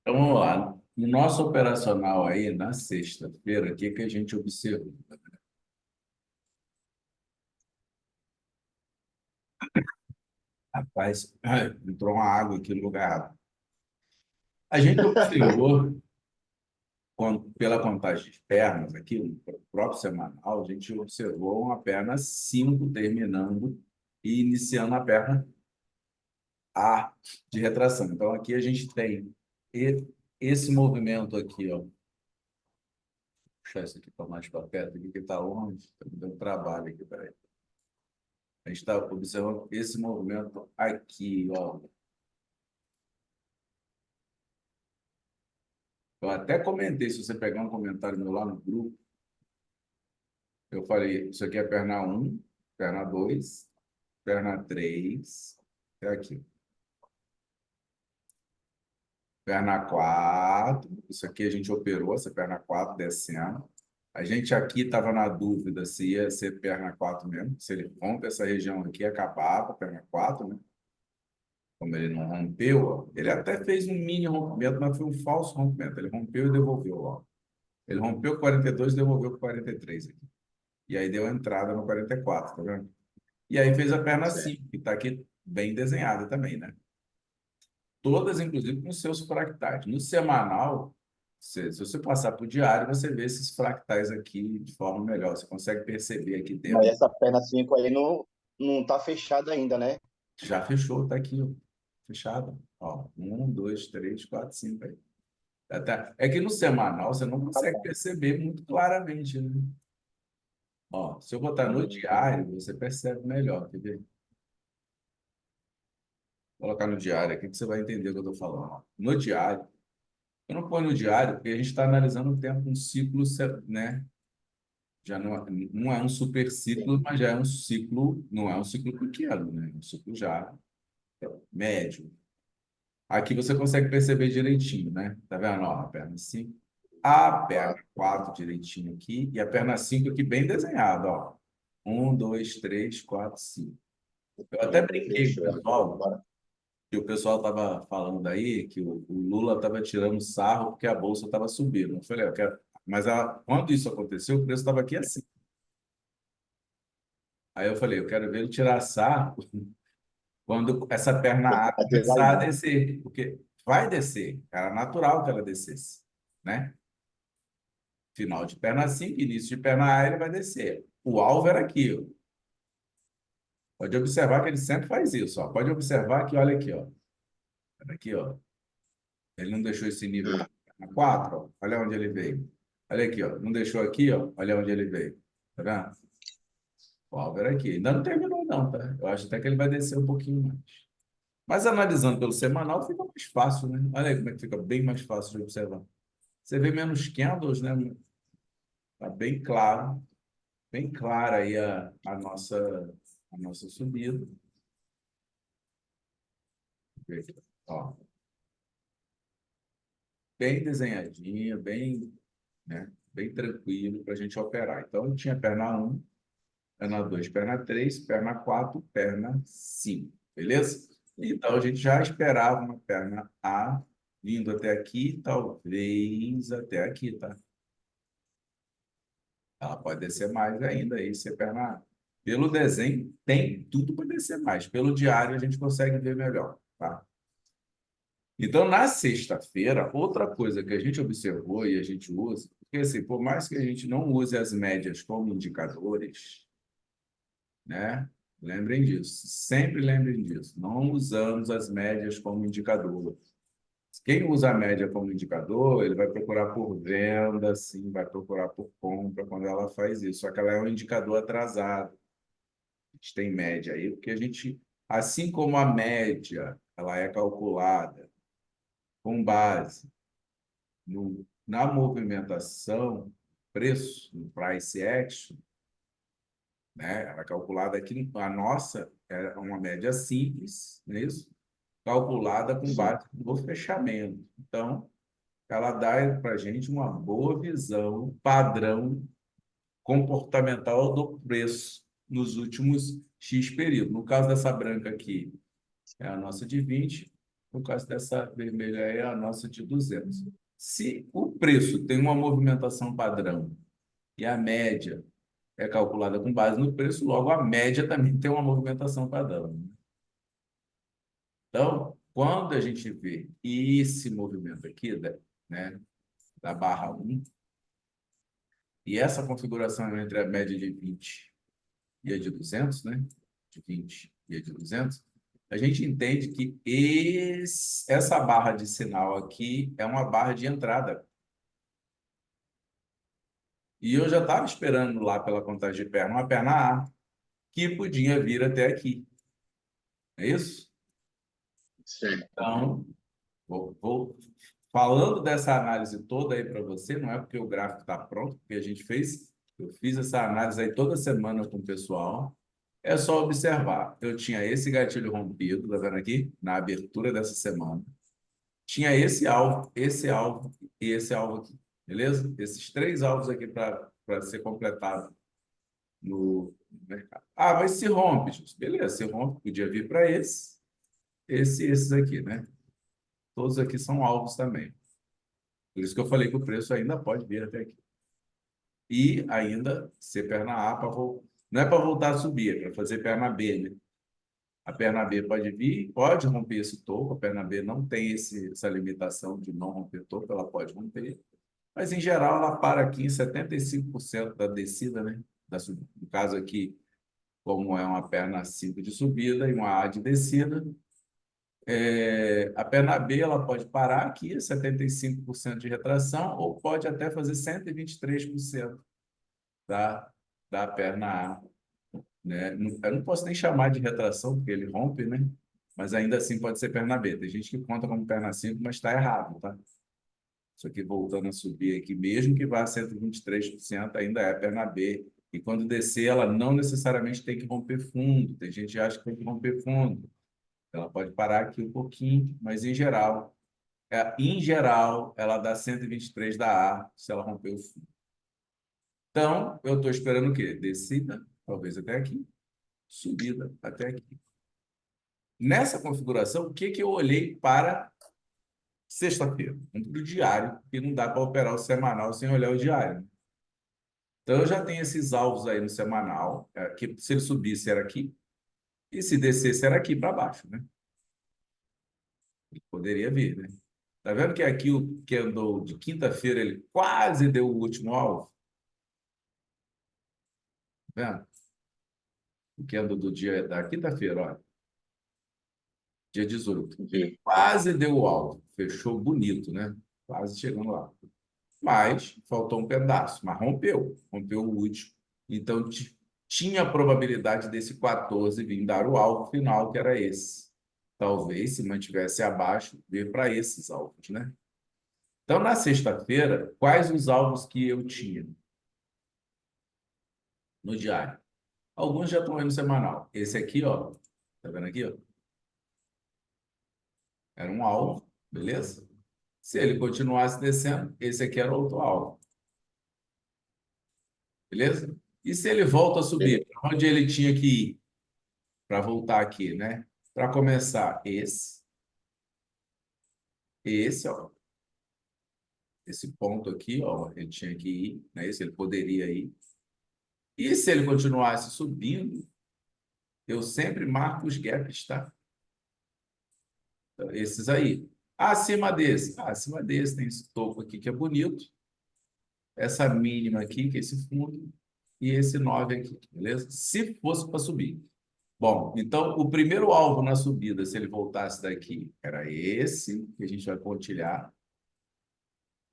Então, vamos lá. No nosso operacional aí, na sexta-feira, o que que a gente observou? Rapaz, entrou uma água aqui no lugar. A gente observou, pela contagem de pernas aqui, no próprio semanal, a gente observou uma perna 5 terminando e iniciando a perna A de retração. Então, aqui a gente tem esse movimento aqui, ó. Vou puxar isso aqui para mais para perto, aqui que está longe, está me dando trabalho aqui, peraí. A gente está observando esse movimento aqui, ó. Eu até comentei, se você pegar um comentário meu lá no grupo, eu falei, isso aqui é perna um, perna 2, perna 3, é aqui. Perna 4, isso aqui a gente operou, essa perna 4 descendo. A gente aqui estava na dúvida se ia ser perna 4 mesmo, se ele rompe essa região aqui, acabava, perna 4, né? Como ele não rompeu, ó, ele até fez um mini rompimento, mas foi um falso rompimento. Ele rompeu e devolveu, ó. Ele rompeu com 42 e devolveu com 43 aqui. E aí deu a entrada no 44, tá vendo? E aí fez a perna Certo. 5, que está aqui bem desenhada também, né? Todas, inclusive, com seus fractais. No semanal, se você passar para o diário, você vê esses fractais aqui de forma melhor. Você consegue perceber aqui Mas dentro. essa perna 5 aí não tá fechada ainda, né? Já fechou, tá aqui, ó. Fechado. Ó, um, dois, três, quatro, cinco aí. É que no semanal você não Tá consegue bom. perceber muito claramente, né? Ó, se eu botar no Hum, diário, você percebe melhor, quer ver? Vou colocar no diário aqui que você vai entender o que eu estou falando. Ó. No diário, eu não ponho no diário porque a gente está analisando o tempo, um ciclo, né? Já não é um super ciclo, sim. mas já é um ciclo, não é um ciclo pequeno, né? É um ciclo já médio. Aqui você consegue perceber direitinho, né? Tá vendo? Ó, a perna 5, a perna Quatro. 4 direitinho aqui e a perna 5 aqui bem desenhada, ó. Um, dois, três, quatro, cinco. Eu até brinquei com o Fechou. pessoal, Agora, que o pessoal estava falando aí que o Lula estava tirando sarro porque a bolsa estava subindo. Eu falei, mas quando isso aconteceu, o preço estava aqui assim. Aí eu falei, eu quero ver ele tirar sarro quando essa perna A vai ter começar a vaidade. descer, porque vai descer, era natural que ela descesse, né? Final de perna 5, início de perna A, ele vai descer. O alvo era aqui, ó. Pode observar que ele sempre faz isso, ó. Pode observar que, olha aqui, ó. Olha aqui, ó. Ele não deixou esse nível aqui na 4, ó. Olha onde ele veio. Olha aqui, ó. Não deixou aqui, ó. Olha onde ele veio. Tá vendo? O alvo era aqui. Ainda não terminou, não, tá? Eu acho até que ele vai descer um pouquinho mais. Mas analisando pelo semanal, fica mais fácil, né? Olha aí como é que fica bem mais fácil de observar. Você vê menos candles, né? Tá bem claro, bem clara aí a nossa subida. Ó, bem desenhadinha, bem, né? Bem tranquilo para a gente operar. Então, tinha perna um, perna 2, perna 3, perna 4, perna 5, beleza? Então, a gente já esperava uma perna A vindo até aqui, talvez até aqui, tá? Ela pode descer mais ainda aí, se é perna A. Pelo desenho, tem tudo para descer mais. Pelo diário, a gente consegue ver melhor, tá? Então, na sexta-feira, outra coisa que a gente observou e a gente usa, porque assim, por mais que a gente não use as médias como indicadores, né? Lembrem disso, sempre lembrem disso. Não usamos as médias como indicador. Quem usa a média como indicador, ele vai procurar por venda, sim, vai procurar por compra quando ela faz isso. Só que ela é um indicador atrasado. A gente tem média aí, porque a gente, assim como a média, ela é calculada com base na movimentação, preço, no price action, né? Ela é calculada aqui, a nossa é uma média simples, não é isso? Calculada com Sim. base no fechamento. Então, ela dá para a gente uma boa visão, padrão comportamental do preço nos últimos X período. No caso dessa branca aqui, é a nossa de 20. no caso dessa vermelha aí, é a nossa de 200. Se o preço tem uma movimentação padrão e a média é calculada com base no preço, logo a média também tem uma movimentação padrão. Então, quando a gente vê esse movimento aqui, né, da barra 1, e essa configuração entre a média de 20 e a de 200, né, de 20 e a de 200, a gente entende que essa barra de sinal aqui é uma barra de entrada. E eu já estava esperando lá pela contagem de perna, uma perna A, que podia vir até aqui. É isso? Sim. Então, vou falando dessa análise toda aí para você, não é porque o gráfico está pronto, porque a gente fez, eu fiz essa análise aí toda semana com o pessoal. É só observar. Eu tinha esse gatilho rompido, tá vendo aqui? Na abertura dessa semana. Tinha esse alvo e esse alvo aqui, beleza? Esses três alvos aqui para ser completado no mercado. Ah, mas se rompe, Jesus. Beleza, se rompe, podia vir para esse e esses aqui, né? Todos aqui são alvos também. Por isso que eu falei que o preço ainda pode vir até aqui. E ainda ser perna A para voltar. Não é para voltar a subir, é para fazer perna B, né? A perna B pode vir, pode romper esse topo. A perna B não tem essa limitação de não romper topo, ela pode romper. Mas, em geral, ela para aqui em 75% da descida, né? No caso aqui, como é uma perna 5 de subida e uma A de descida, a perna B ela pode parar aqui, 75% de retração, ou pode até fazer 123% da perna A, né? Eu não posso nem chamar de retração, porque ele rompe, né? Mas ainda assim pode ser perna B. Tem gente que conta como perna 5, mas está errado, tá? Isso aqui voltando a subir aqui, mesmo que vá a 123%, ainda é perna B. E quando descer, ela não necessariamente tem que romper fundo. Tem gente que acha que tem que romper fundo. Ela pode parar aqui um pouquinho, mas em geral, ela dá 123 da A se ela romper o fundo. Então, eu estou esperando o quê? Descida, talvez até aqui, subida até aqui. Nessa configuração, o que que eu olhei para sexta-feira? Para o diário, porque não dá para operar o semanal sem olhar o diário. Então, eu já tenho esses alvos aí no semanal, que se ele subisse era aqui, e se descesse era aqui para baixo, né? Ele poderia vir, né? Tá vendo que aqui o que andou de quinta-feira, ele quase deu o último alvo? Tá vendo? O que andou do dia da quinta-feira, olha, dia 18. Entendi. Quase deu o alvo, fechou bonito, né? Quase chegando lá. Mas faltou um pedaço, mas rompeu o último. Então tinha a probabilidade desse 14 vir dar o alvo final, que era esse. Talvez, se mantivesse abaixo, vir para esses alvos, né? Então, na sexta-feira, quais os alvos que eu tinha no diário? Alguns já estão aí no semanal. Esse aqui, ó, tá vendo aqui, ó? Era um alvo, beleza? Se ele continuasse descendo, esse aqui era outro alvo, beleza? E se ele volta a subir, para onde ele tinha que ir para voltar aqui, né? Para começar, ó, esse ponto aqui, ó, ele tinha que ir, né? Esse ele poderia ir. E se ele continuasse subindo, eu sempre marco os gaps, tá? Então, esses aí. Acima desse tem esse topo aqui que é bonito, essa mínima aqui, que é esse fundo, e esse 9 aqui, beleza? Se fosse para subir. Bom, então o primeiro alvo na subida, se ele voltasse daqui, era esse, que a gente vai pontilhar.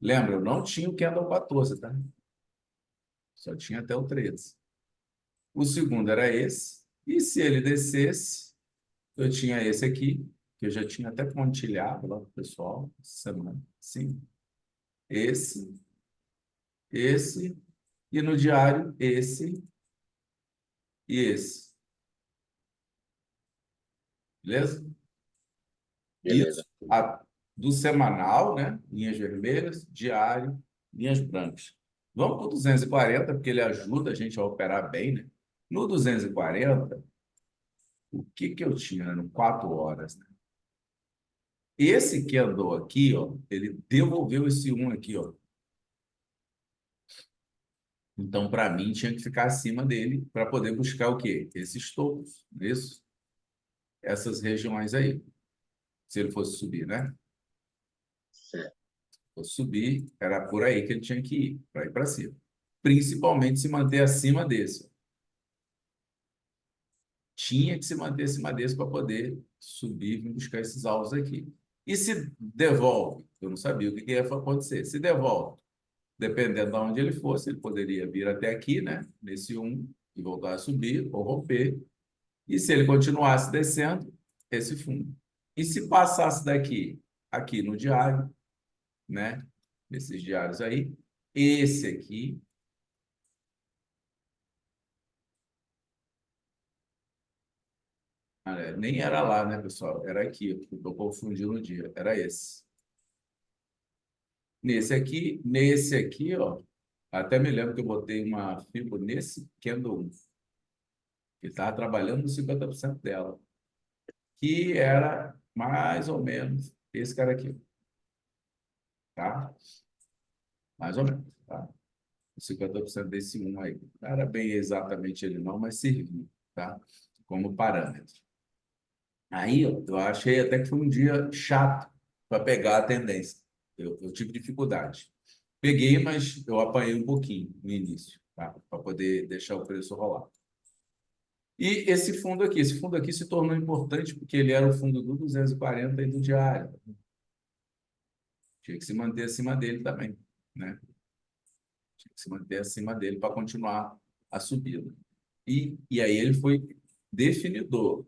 Lembra, eu não tinha o candle 14, tá? Só tinha até o 13. O segundo era esse. E se ele descesse, eu tinha esse aqui, que eu já tinha até pontilhado lá para o pessoal essa semana. Sim. Esse, e no diário, esse e esse. Beleza? Isso Beleza. do semanal, né? Linhas vermelhas, diário, linhas brancas. Vamos para o 240, porque ele ajuda a gente a operar bem, né? No 240, o que que eu tinha? Eram 4 horas, né? Esse que andou aqui, ó, ele devolveu esse 1 aqui, ó. Então, para mim, tinha que ficar acima dele para poder buscar o quê? Esses topos, isso? Essas regiões aí. Se ele fosse subir, né? certo. Fosse subir, era por aí que ele tinha que ir, para ir para cima. Principalmente se manter acima desse. Tinha que se manter acima desse para poder subir e buscar esses alvos aqui. E se devolve? Eu não sabia o que ia acontecer. Se devolve, dependendo de onde ele fosse, ele poderia vir até aqui, né? Nesse 1 e voltar a subir ou romper. E se ele continuasse descendo, esse fundo. E se passasse daqui, aqui no diário, né? Nesses diários aí, esse aqui, nem era lá, né, pessoal? Era aqui, eu estou confundindo o dia. Era esse. Nesse aqui, ó, até me lembro que eu botei uma fibra nesse candle 1, que estava trabalhando no 50% dela, que era mais ou menos esse cara aqui, tá? Mais ou menos, tá? 50% desse 1 aí. Não era bem exatamente ele não, mas serviu, tá? Como parâmetro. Aí, ó, eu achei até que foi um dia chato para pegar a tendência. Eu tive dificuldade. Peguei, mas eu apanhei um pouquinho no início, tá? Para poder deixar o preço rolar. E esse fundo aqui se tornou importante porque ele era o fundo do 240 e do diário. Tinha que se manter acima dele também, né? Tinha que se manter acima dele para continuar a subida. E aí ele foi definidor,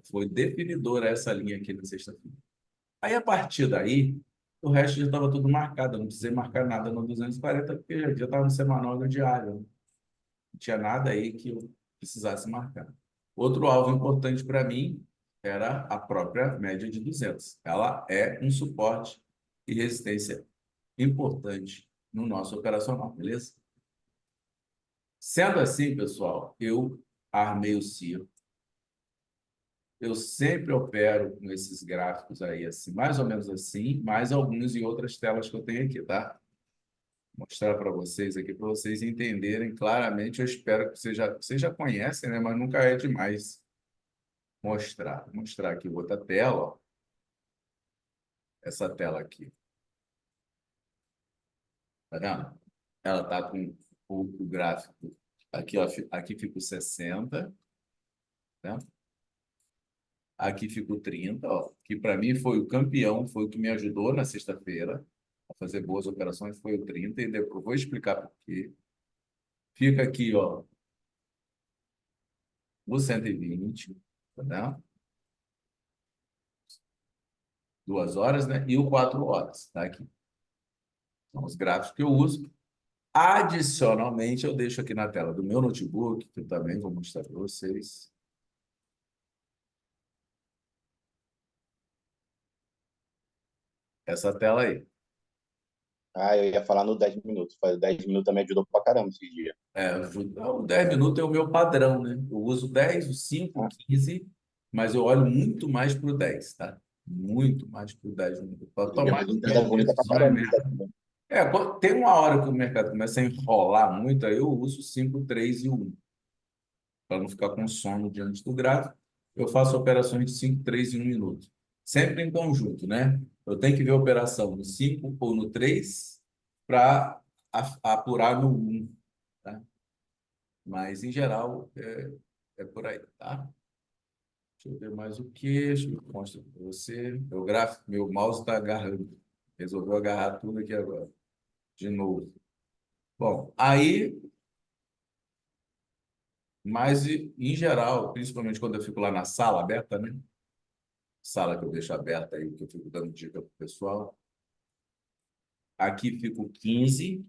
foi definidor essa linha aqui na sexta-feira. Aí, a partir daí, o resto já estava tudo marcado. Eu não precisei marcar nada no 240, porque já estava no semanal e no diário. Não tinha nada aí que eu precisasse marcar. Outro alvo importante para mim era a própria média de 200. Ela é um suporte e resistência importante no nosso operacional, beleza? Sendo assim, pessoal, eu armei o circo. Eu sempre opero com esses gráficos aí, assim, mais ou menos assim, mais alguns em outras telas que eu tenho aqui, tá? Vou mostrar para vocês aqui, para vocês entenderem claramente. Eu espero que vocês já conhecem, né? Mas nunca é demais mostrar. Vou mostrar aqui outra tela, ó. Essa tela aqui. Tá vendo? Ela tá com o gráfico aqui, ó, aqui fica o 60, né? Aqui fica o 30, ó, que para mim foi o campeão, foi o que me ajudou na sexta-feira a fazer boas operações, foi o 30, e depois vou explicar por quê. Fica aqui, ó, o 120, tá vendo? 2 horas, né? E o 4 horas, tá aqui. São os gráficos que eu uso. Adicionalmente, eu deixo aqui na tela do meu notebook, que eu também vou mostrar para vocês. Essa tela aí. Ah, eu ia falar no 10 minutos. 10 minutos também ajudou pra caramba esse dia. O 10 minutos é o meu padrão, né? Eu uso 10, o 5, o Ah, 15, mas eu olho muito mais para o 10, tá? Muito mais para o 10 minutos. Para esse dia é tomar mais entrada minhas bonita pra decisões caramba nos 10 mesmo. minutos. Tem uma hora que o mercado começa a enrolar muito, aí eu uso o 5, 3 e o 1. Para não ficar com sono diante do gráfico, eu faço operações de 5, 3 e 1 minuto. Sempre em conjunto, né? Eu tenho que ver a operação no 5 ou no 3 para apurar no 1, tá? Mas, em geral, é por aí, tá? Deixa eu ver mais o que. Deixa eu mostrar para você. Meu gráfico, meu mouse está agarrando. Resolveu agarrar tudo aqui agora. De novo. Bom, aí, mas em geral, principalmente quando eu fico lá na sala aberta, né? Sala que eu deixo aberta aí, que eu fico dando dica para o pessoal. Aqui fico 15.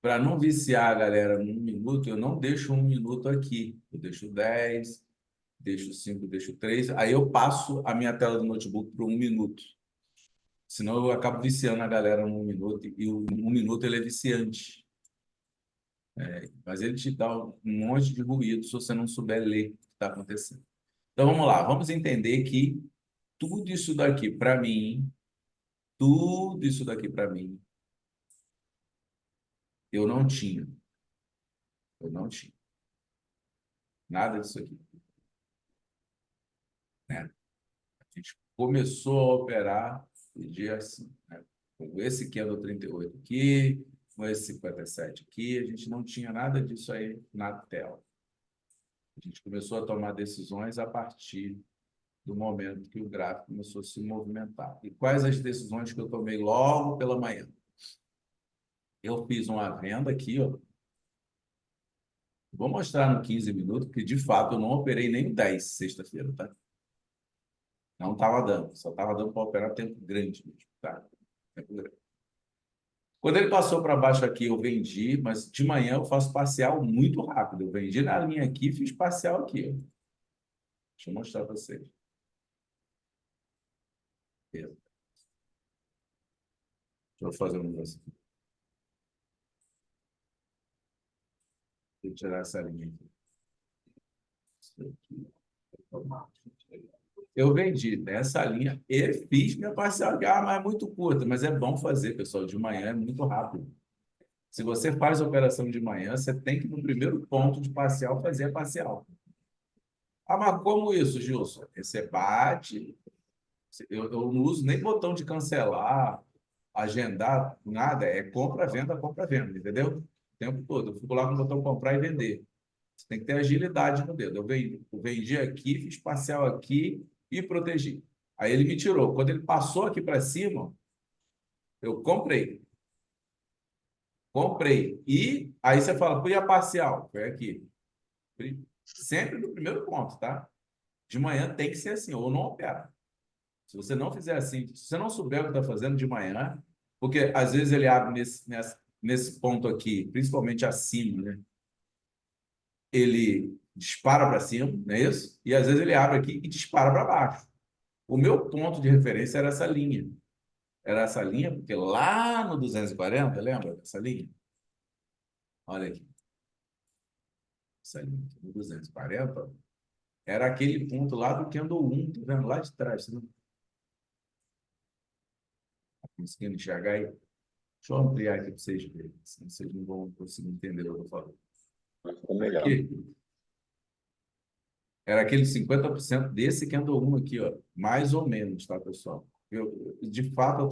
Para não viciar a galera no 1 minuto, eu não deixo 1 minuto aqui. Eu deixo 10, deixo 5, deixo 3. Aí eu passo a minha tela do notebook para 1 minuto. Senão eu acabo viciando a galera no 1 minuto. E o 1 minuto ele é viciante. Mas ele te dá um monte de ruído se você não souber ler o que está acontecendo. Então, vamos lá. Vamos entender que tudo isso daqui para mim, tudo isso daqui para mim, eu não tinha. Eu não tinha nada disso aqui, né? A gente começou a operar no dia assim, né? Com esse candle 38 aqui, com esse 57 aqui, a gente não tinha nada disso aí na tela. A gente começou a tomar decisões a partir do momento que o gráfico começou a se movimentar. E quais as decisões que eu tomei logo pela manhã? Eu fiz uma venda aqui, ó. Vou mostrar no 15 minutos, porque de fato eu não operei nem o 10 sexta-feira, tá? Não estava dando, só estava dando para operar tempo grande mesmo, tá? Tempo grande. Quando ele passou para baixo aqui, eu vendi, mas de manhã eu faço parcial muito rápido. Eu vendi na linha aqui e fiz parcial aqui, ó. Deixa eu mostrar para vocês. Beleza. Deixa eu fazer um negócio aqui. Deixa eu tirar essa linha aqui. Isso aqui. Eu vendi nessa linha e fiz minha parcial de mas é muito curta, mas é bom fazer, pessoal. De manhã é muito rápido. Se você faz a operação de manhã, você tem que, no primeiro ponto de parcial, fazer a parcial. Ah, mas como isso, Gilson? Você bate, eu não uso nem botão de cancelar, agendar, nada. É compra, venda, entendeu? O tempo todo. Eu fico lá com o botão comprar e vender. Você tem que ter agilidade no dedo. Eu vendi aqui, fiz parcial aqui e protegi. Aí ele me tirou. Quando ele passou aqui para cima, eu comprei. Comprei. E aí você fala, fui a parcial. Foi aqui. Sempre no primeiro ponto, tá? De manhã tem que ser assim, ou não opera. Se você não fizer assim, se você não souber o que está fazendo de manhã, porque às vezes ele abre nesse ponto aqui, principalmente acima, né? Ele dispara para cima, não é isso? E às vezes ele abre aqui e dispara para baixo. O meu ponto de referência era essa linha. Era essa linha, porque lá no 240, lembra dessa linha? Olha aqui, essa linha aqui, no 240, ó, era aquele ponto lá do candle 1, tá vendo? Lá de trás, tá conseguindo enxergar aí? Deixa eu ampliar aqui para vocês verem, senão vocês não vão conseguir entender o que eu estou falando. Ficou melhor. Aqui, era aquele 50% desse candle 1 aqui, ó, mais ou menos, tá, pessoal? De fato,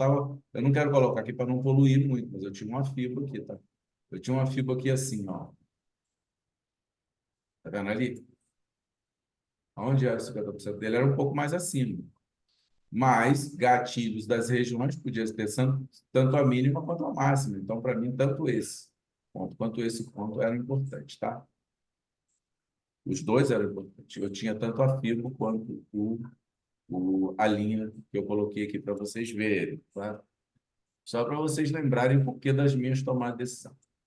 eu não quero colocar aqui para não poluir muito, mas eu tinha uma fibra aqui, tá? Eu tinha uma fibra aqui assim, ó. Tá vendo ali? Onde era o 50% dele? Era um pouco mais acima. Mas gatilhos das regiões podia ter tanto a mínima quanto a máxima. Então, para mim, tanto esse ponto quanto esse ponto eram importantes, tá? Os dois eram importantes. Eu tinha tanto a fibra quanto a linha que eu coloquei aqui para vocês verem, tá? Só para vocês lembrarem o porquê das minhas tomadas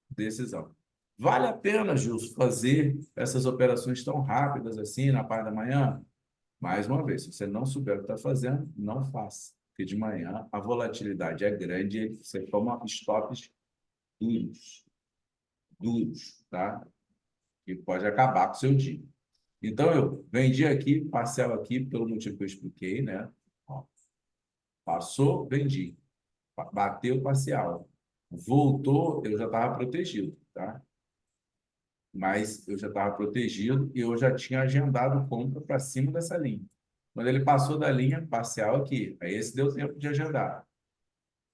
de decisão. Vale a pena, Gilson, fazer essas operações tão rápidas assim na parte da manhã? Mais uma vez, se você não souber o que está fazendo, não faça. Porque de manhã a volatilidade é grande e você toma stops duros, duros, tá? Que pode acabar com o seu dia. Então, eu vendi aqui, parcela aqui, pelo motivo que eu expliquei, né? Ó, passou, vendi. Bateu parcial. Voltou, eu já estava protegido, tá? Mas eu já estava protegido e eu já tinha agendado compra para cima dessa linha. Quando ele passou da linha, parcial aqui. Aí esse deu tempo de agendar.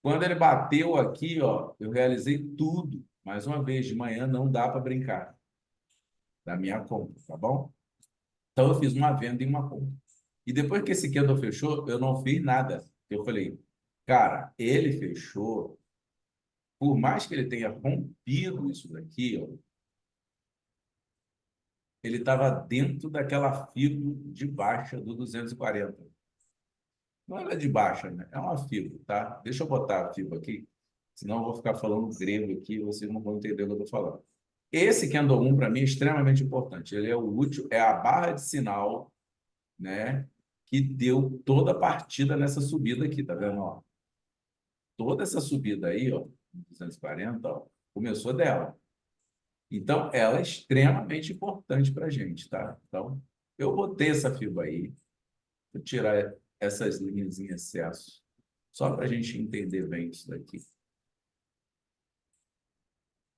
Quando ele bateu aqui, ó, eu realizei tudo. Mais uma vez, de manhã não dá para brincar da minha compra, tá bom? Então, eu fiz uma venda e uma compra. E depois que esse candle fechou, eu não fiz nada. Eu falei, cara, ele fechou, por mais que ele tenha rompido isso daqui, ó, ele estava dentro daquela fibra de baixa do 240. Não era de baixa, né? É uma fibra, tá? Deixa eu botar a fibra aqui, senão eu vou ficar falando grego aqui e vocês não vão entender o que eu estou falando. Esse candle 1, para mim, é extremamente importante. Ele é o útil, é a barra de sinal, né, que deu toda a partida nessa subida aqui, tá vendo? Ó? Toda essa subida aí, ó, 240, ó, começou dela. Então, ela é extremamente importante para a gente, tá? Então, Eu botei essa fibra aí, vou tirar essas linhas em excesso, só para a gente entender bem isso daqui.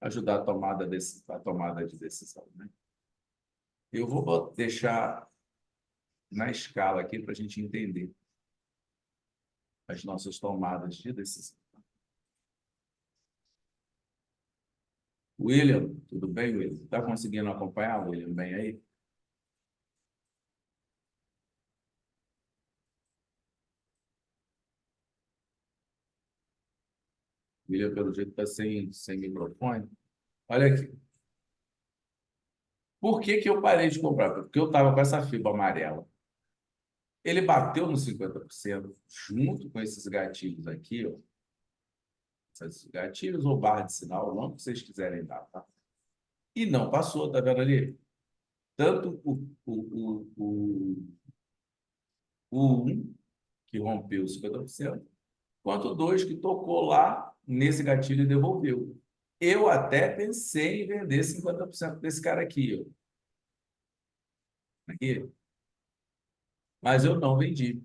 Ajudar a tomada de decisão, né? Eu vou deixar na escala aqui para a gente entender as nossas tomadas de decisão. William, tudo bem, William? Está conseguindo acompanhar, William, bem aí? William, pelo jeito, está sem microfone. Olha aqui. Por que que eu parei de comprar? Porque eu estava com essa fibra amarela. Ele bateu no 50% junto com esses gatilhos aqui, ó. Esses gatilhos ou barra de sinal, o nome que vocês quiserem dar, tá? E não passou, tá vendo ali? Tanto o 1, que rompeu os 50%, quanto o 2, que tocou lá nesse gatilho e devolveu. Eu até pensei em vender 50% desse cara aqui, ó. Aqui. Mas eu não vendi.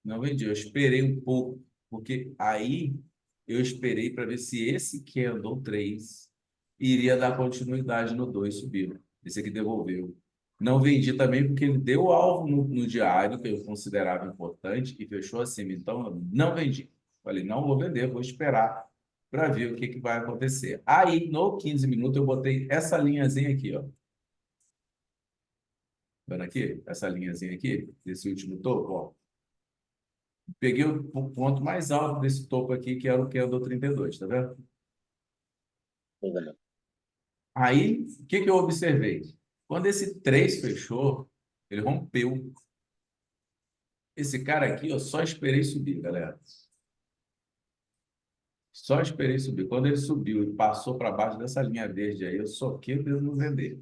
Não vendi. Eu esperei um pouco, porque aí eu esperei para ver se esse candle 3 iria dar continuidade no 2 subiu. Esse aqui devolveu. Não vendi também porque ele deu alvo no diário, que eu considerava importante, e fechou acima. Então, eu não vendi. Falei, não vou vender, vou esperar para ver o que, que vai acontecer. Aí, no 15 minutos, eu botei essa linhazinha aqui, ó. Vendo aqui? Essa linhazinha aqui, desse último topo, ó. Peguei o ponto mais alto desse topo aqui, que era o candle 32, tá vendo? Aí, o que que eu observei? Quando esse 3 fechou, ele rompeu. Esse cara aqui, eu só esperei subir, galera. Só esperei subir. Quando ele subiu e passou para baixo dessa linha verde aí, eu soquei o dedo no vender.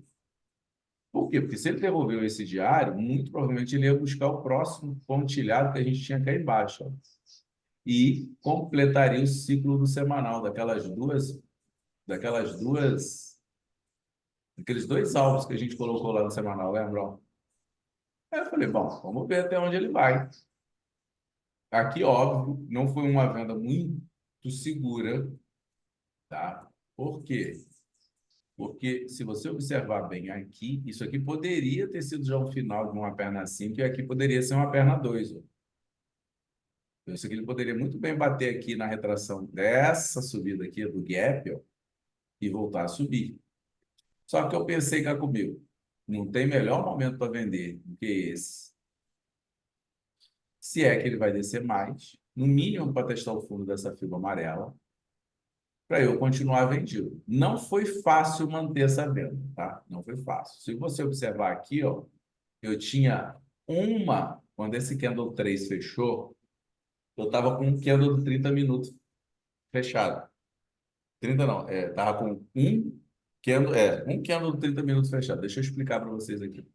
Por quê? Porque se ele devolveu esse diário, muito provavelmente ele ia buscar o próximo pontilhado que a gente tinha aqui embaixo, ó. E completaria o ciclo do semanal, aqueles dois alvos que a gente colocou lá no semanal, lembram? Aí eu falei, bom, vamos ver até onde ele vai. Aqui, óbvio, não foi uma venda muito segura, tá? Por quê? Porque se você observar bem aqui, isso aqui poderia ter sido já o final de uma perna 5 e aqui poderia ser uma perna 2. Ó. Então, isso aqui ele poderia muito bem bater aqui na retração dessa subida aqui do gap, ó, e voltar a subir. Só que eu pensei cá comigo, não tem melhor momento para vender do que esse. Se é que ele vai descer mais, no mínimo para testar o fundo dessa fibra amarela, para eu continuar vendido. Não foi fácil manter essa venda, tá? Não foi fácil. Se você observar aqui, ó, eu tinha quando esse candle 3 fechou, eu estava com um candle de 30 minutos fechado. 30 não, tava com um candle de 30 minutos fechado. Deixa eu explicar para vocês aqui.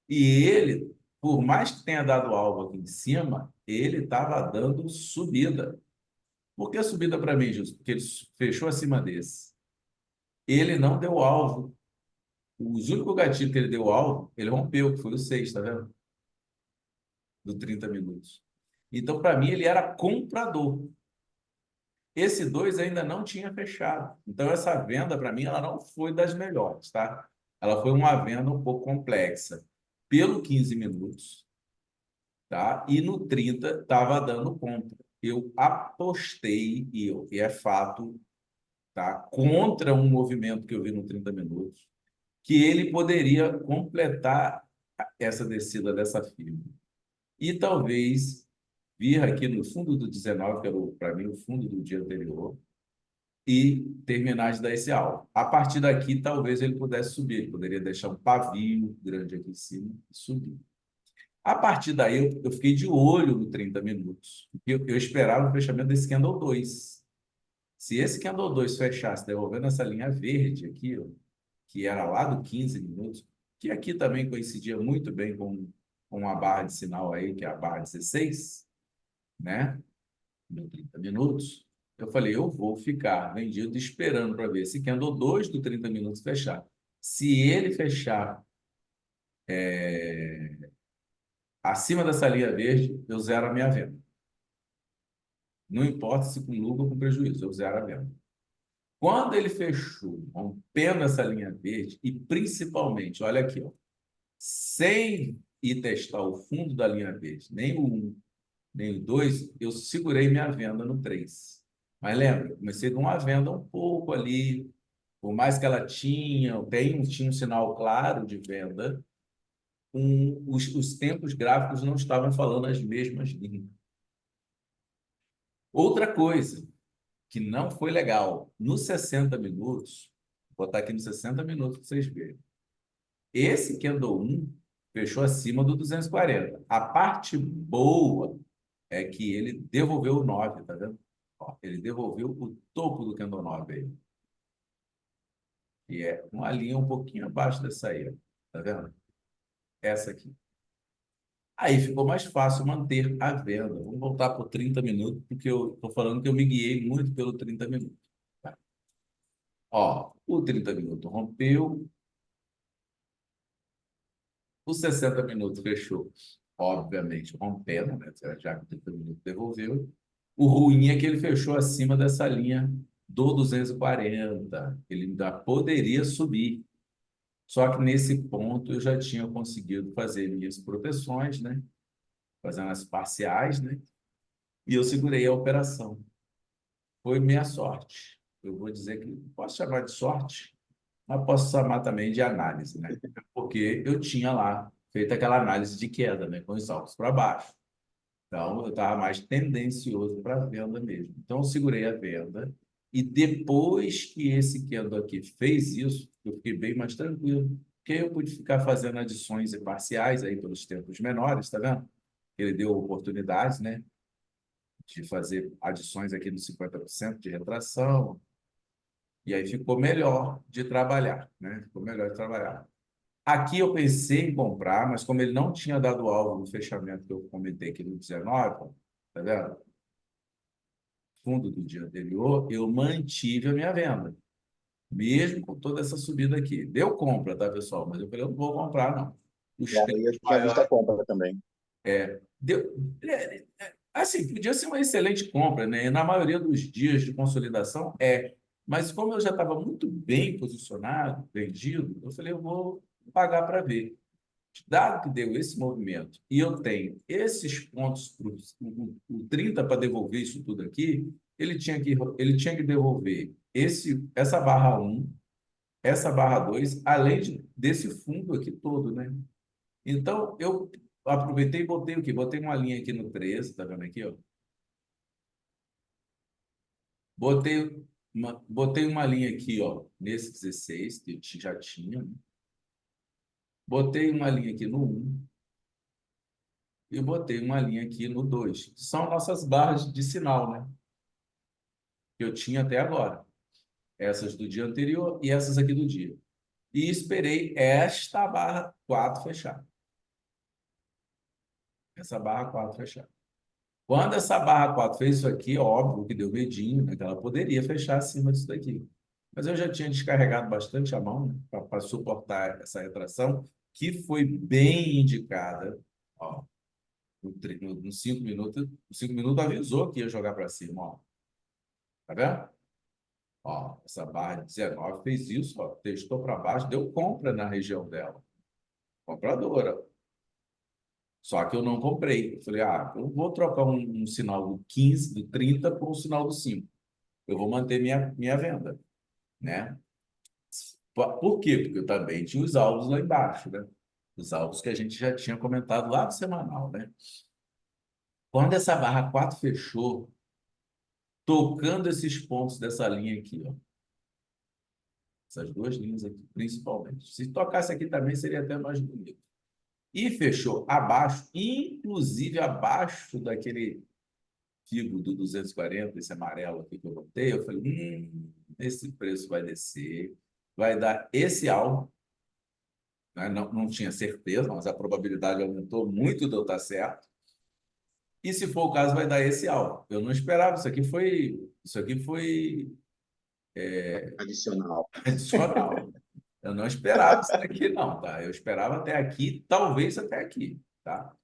E ele, por mais que tenha dado alvo aqui em cima, ele estava dando subida. Por que subida para mim, Justo? Porque ele fechou acima desse. Ele não deu alvo. Os únicos gatilhos que ele deu alvo, ele rompeu, que foi o 6, tá vendo? Do 30 minutos. Então, para mim, ele era comprador. Esse 2 ainda não tinha fechado. Então, essa venda, para mim, ela não foi das melhores, tá? Ela foi uma venda um pouco complexa. Pelo 15 minutos, tá? E no 30 estava dando compra. Eu apostei, e é fato, tá? Contra um movimento que eu vi no 30 minutos, que ele poderia completar essa descida dessa firma. E talvez vir aqui no fundo do 19, que era, para mim, o fundo do dia anterior, e terminar de dar esse alvo. A partir daqui, talvez ele pudesse subir, ele poderia deixar um pavio grande aqui em cima e subir. A partir daí, eu fiquei de olho no 30 minutos, porque eu esperava o fechamento desse candle 2. Se esse candle 2 fechasse devolvendo essa linha verde aqui, ó, que era lá do 15 minutos, que aqui também coincidia muito bem com uma barra de sinal aí, que é a barra 16, né? De 30 minutos. Eu falei, eu vou ficar vendido esperando para ver esse candle 2 do 30 minutos fechar. Se ele fechar Acima dessa linha verde, eu zero a minha venda. Não importa se com lucro ou com prejuízo, eu zero a venda. Quando ele fechou, rompendo essa linha verde, e principalmente, olha aqui, ó, sem ir testar o fundo da linha verde, nem o 1, nem o 2, eu segurei minha venda no 3. Mas lembra, comecei com uma venda um pouco ali, por mais que ela tinha um sinal claro de venda, os tempos gráficos não estavam falando as mesmas línguas. Outra coisa que não foi legal, nos 60 minutos, vou botar aqui nos 60 minutos para vocês verem. Esse Candle 1 fechou acima do 240. A parte boa é que ele devolveu o 9, tá vendo? Ó, ele devolveu o topo do Candle 9 aí. E é uma linha um pouquinho abaixo dessa aí, ó. Tá vendo? Essa aqui. Aí ficou mais fácil manter a venda. Vamos voltar por 30 minutos, porque eu estou falando que eu me guiei muito pelo 30 minutos. Tá? Ó, o 30 minutos rompeu, os 60 minutos fechou, obviamente, rompendo, né? Já que o 30 minutos devolveu. O ruim é que ele fechou acima dessa linha do 240. Ele ainda poderia subir. Só que nesse ponto eu já tinha conseguido fazer minhas proteções, né? Fazendo as parciais, né? E eu segurei a operação. Foi minha sorte. Eu vou dizer que posso chamar de sorte, mas posso chamar também de análise, né? Porque eu tinha lá feito aquela análise de queda, né? Com os altos para baixo. Então, eu estava mais tendencioso para a venda mesmo. Então, eu segurei a venda e depois que esse candle aqui fez isso, eu fiquei bem mais tranquilo, porque eu pude ficar fazendo adições e parciais aí pelos tempos menores, tá vendo? Ele deu oportunidades, né? De fazer adições aqui nos 50% de retração, e aí ficou melhor de trabalhar, né? Ficou melhor de trabalhar. Aqui eu pensei em comprar, mas como ele não tinha dado alvo no fechamento que eu comentei aqui no 19, tá vendo? Fundo do dia anterior, eu mantive a minha venda, mesmo com toda essa subida aqui. Deu compra, tá, pessoal? Mas eu falei, eu não vou comprar, não. E Os aí tempos eu tinha visto a maiores. compra também. Deu, assim, podia ser uma excelente compra, né? E na maioria dos dias de consolidação mas como eu já estava muito bem posicionado, vendido, eu falei, eu vou pagar para ver. Dado que deu esse movimento e eu tenho esses pontos, o 30 para devolver isso tudo aqui, ele tinha que devolver essa barra um, essa barra 2, além desse fundo aqui todo, né? Então, eu aproveitei e botei o quê? Botei uma linha aqui no 13, tá vendo aqui, ó? Botei uma linha aqui, ó, nesse 16, que eu já tinha, né? Botei uma linha aqui no um e botei uma linha aqui no 2, que são nossas barras de sinal, né? Que eu tinha até agora. Essas do dia anterior e essas aqui do dia. E esperei esta barra 4 fechar. Essa barra 4 fechar. Quando essa barra 4 fez isso aqui, óbvio que deu medinho, né? Que ela poderia fechar acima disso daqui. Mas eu já tinha descarregado bastante a mão, né? Para suportar essa retração, que foi bem indicada. Ó, nos 5 minutos, os 5 minutos avisou que ia jogar para cima. Ó. Tá vendo? Ó, essa barra de 19 fez isso, ó, testou para baixo, deu compra na região dela. Compradora. Só que eu não comprei. Eu falei, eu vou trocar um sinal do 15, do 30 por um sinal do 5. Eu vou manter minha venda, né? Por quê? Porque eu também tinha os alvos lá embaixo, né? Os alvos que a gente já tinha comentado lá no semanal, né? Quando essa barra 4 fechou, tocando esses pontos dessa linha aqui, ó, essas duas linhas aqui, principalmente. Se tocasse aqui também, seria até mais bonito. E fechou abaixo, inclusive abaixo daquele figo do 240, esse amarelo aqui que eu botei, eu falei, esse preço vai descer, vai dar esse alvo, né? Não tinha certeza, mas a probabilidade aumentou muito de eu estar certo. E se for o caso, vai dar esse alvo. Eu não esperava, isso aqui foi Adicional. adicional. Eu não esperava isso daqui, não, tá? Eu esperava até aqui, talvez até aqui, tá?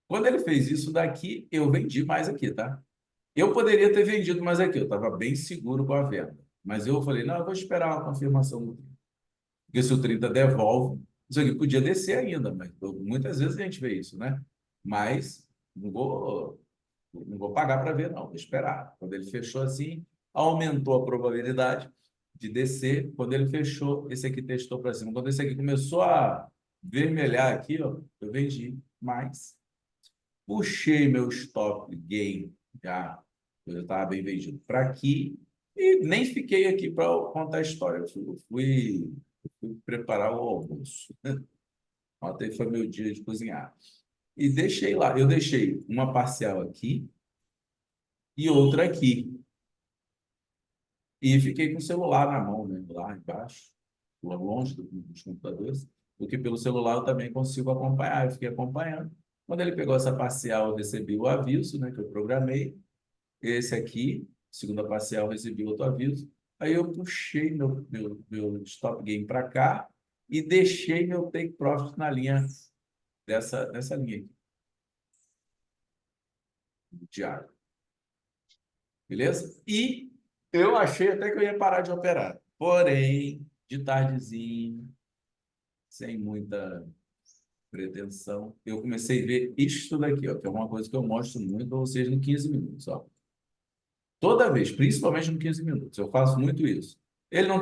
Quando ele fez isso daqui, eu vendi mais aqui, tá? Eu poderia ter vendido mais aqui, eu estava bem seguro com a venda. Mas eu falei, não, eu vou esperar uma confirmação do 30. Porque se o 30 devolve, isso aqui podia descer ainda, mas muitas vezes a gente vê isso, né? Mas não vou pagar para ver, não, vou esperar. Quando ele fechou assim, aumentou a probabilidade de descer. Quando ele fechou, esse aqui testou para cima. Quando esse aqui começou a vermelhar aqui, ó, eu vendi mais. Puxei meu stop gain, já, eu estava bem vendido para aqui, e nem fiquei aqui para contar a história. Eu fui preparar o almoço. Ontem foi meu dia de cozinhar. E deixei lá. Eu deixei uma parcial aqui e outra aqui. E fiquei com o celular na mão, né, lá embaixo, longe dos computadores, porque pelo celular eu também consigo acompanhar. Eu fiquei acompanhando. Quando ele pegou essa parcial, eu recebi o aviso, né, que eu programei. Esse aqui, segunda parcial, recebi outro aviso. Aí eu puxei meu stop gain para cá e deixei meu take profit na linha dessa linha aqui, diário. Beleza? E eu achei até que eu ia parar de operar. Porém, de tardezinho, sem muita pretensão, eu comecei a ver isto daqui, ó, que é uma coisa que eu mostro muito para vocês no 15 minutos. Ó. Toda vez, principalmente no 15 minutos, eu faço muito isso. Ele não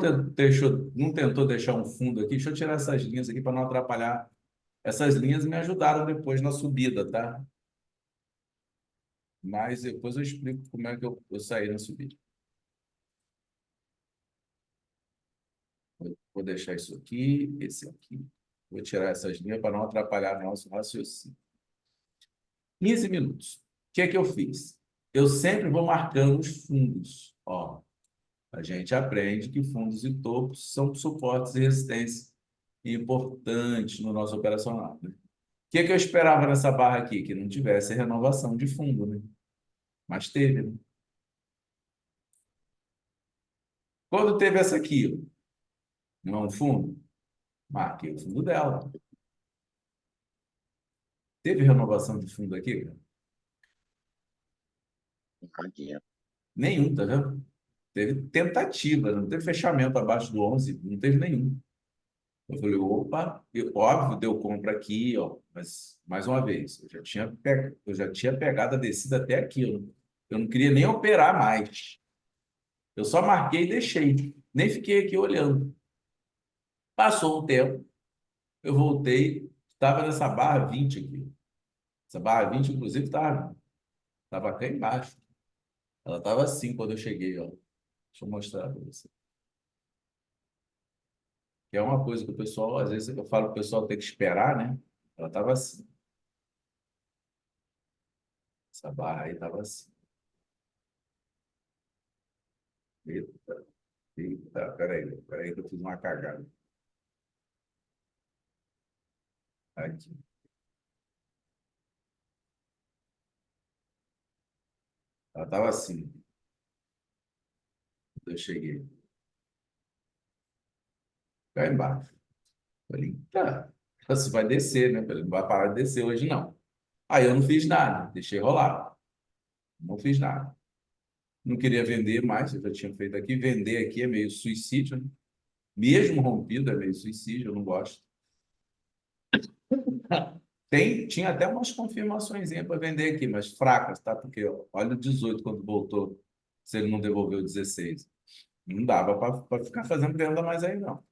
tentou deixar um fundo aqui. Deixa eu tirar essas linhas aqui para não atrapalhar. Essas linhas me ajudaram depois na subida, tá? Mas depois eu explico como é que eu saí na subida. Vou deixar isso aqui, esse aqui. Vou tirar essas linhas para não atrapalhar nosso raciocínio. 15 minutos. O que é que eu fiz? Eu sempre vou marcando os fundos. Ó, a gente aprende que fundos e topos são suportes e resistências importantes no nosso operacional, né? O que é que eu esperava nessa barra aqui? Que não tivesse renovação de fundo, né? Mas teve, né? Quando teve essa aqui, ó, não é um fundo? Marquei o fundo dela. Teve renovação de fundo aqui, cara? Tadinha. Nenhum, tá vendo? Teve tentativa, não teve fechamento abaixo do 11, não teve nenhum. Eu falei, opa, óbvio, deu compra aqui, ó, mas mais uma vez, eu já tinha pegado a descida até aqui, eu não queria nem operar mais. Eu só marquei e deixei, nem fiquei aqui olhando. Passou um tempo, eu voltei, estava nessa barra 20 aqui. Essa barra 20, inclusive, estava aqui embaixo. Ela estava assim quando eu cheguei, ó. Deixa eu mostrar para você. Que é uma coisa que o pessoal, às vezes eu falo que o pessoal tem que esperar, né? Ela estava assim. Essa barra aí estava assim. Eita, eita, peraí que eu fiz uma cagada. Aqui. Ela estava assim, quando eu cheguei. Cá embaixo. Falei, tá, você vai descer, né? Falei, não vai parar de descer hoje, não. Aí eu não fiz nada, deixei rolar. Não fiz nada. Não queria vender mais, eu já tinha feito aqui. Vender aqui é meio suicídio, né? Mesmo rompido é meio suicídio, eu não gosto. Tinha até umas confirmações para vender aqui, mas fracas, tá? Porque ó, olha o 18 quando voltou, se ele não devolveu o 16. Não dava para ficar fazendo venda mais aí, não.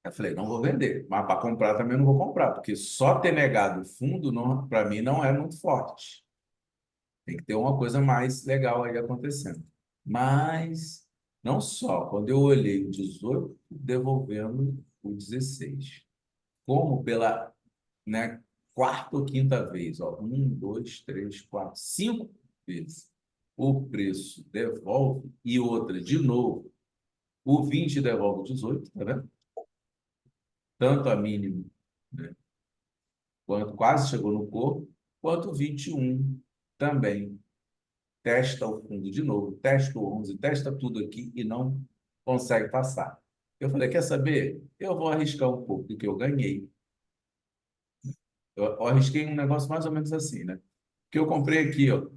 Eu falei, não vou vender, mas para comprar também não vou comprar, porque só ter negado o fundo, para mim, não é muito forte. Tem que ter uma coisa mais legal aí acontecendo. Mas, não só, quando eu olhei o 18, devolvendo o 16. Como pela, né, quarta ou quinta vez, ó, um, dois, três, quatro, cinco vezes o preço devolve e outra de novo, o 20 devolve o 18, tá vendo? Tanto a mínimo, né, quanto quase chegou no corpo, quanto o 21 também. Testa o fundo de novo, testa o 11, testa tudo aqui e não consegue passar. Eu falei, quer saber? Eu vou arriscar um pouco do que eu ganhei. Eu arrisquei um negócio mais ou menos assim, né? Que eu comprei aqui, ó,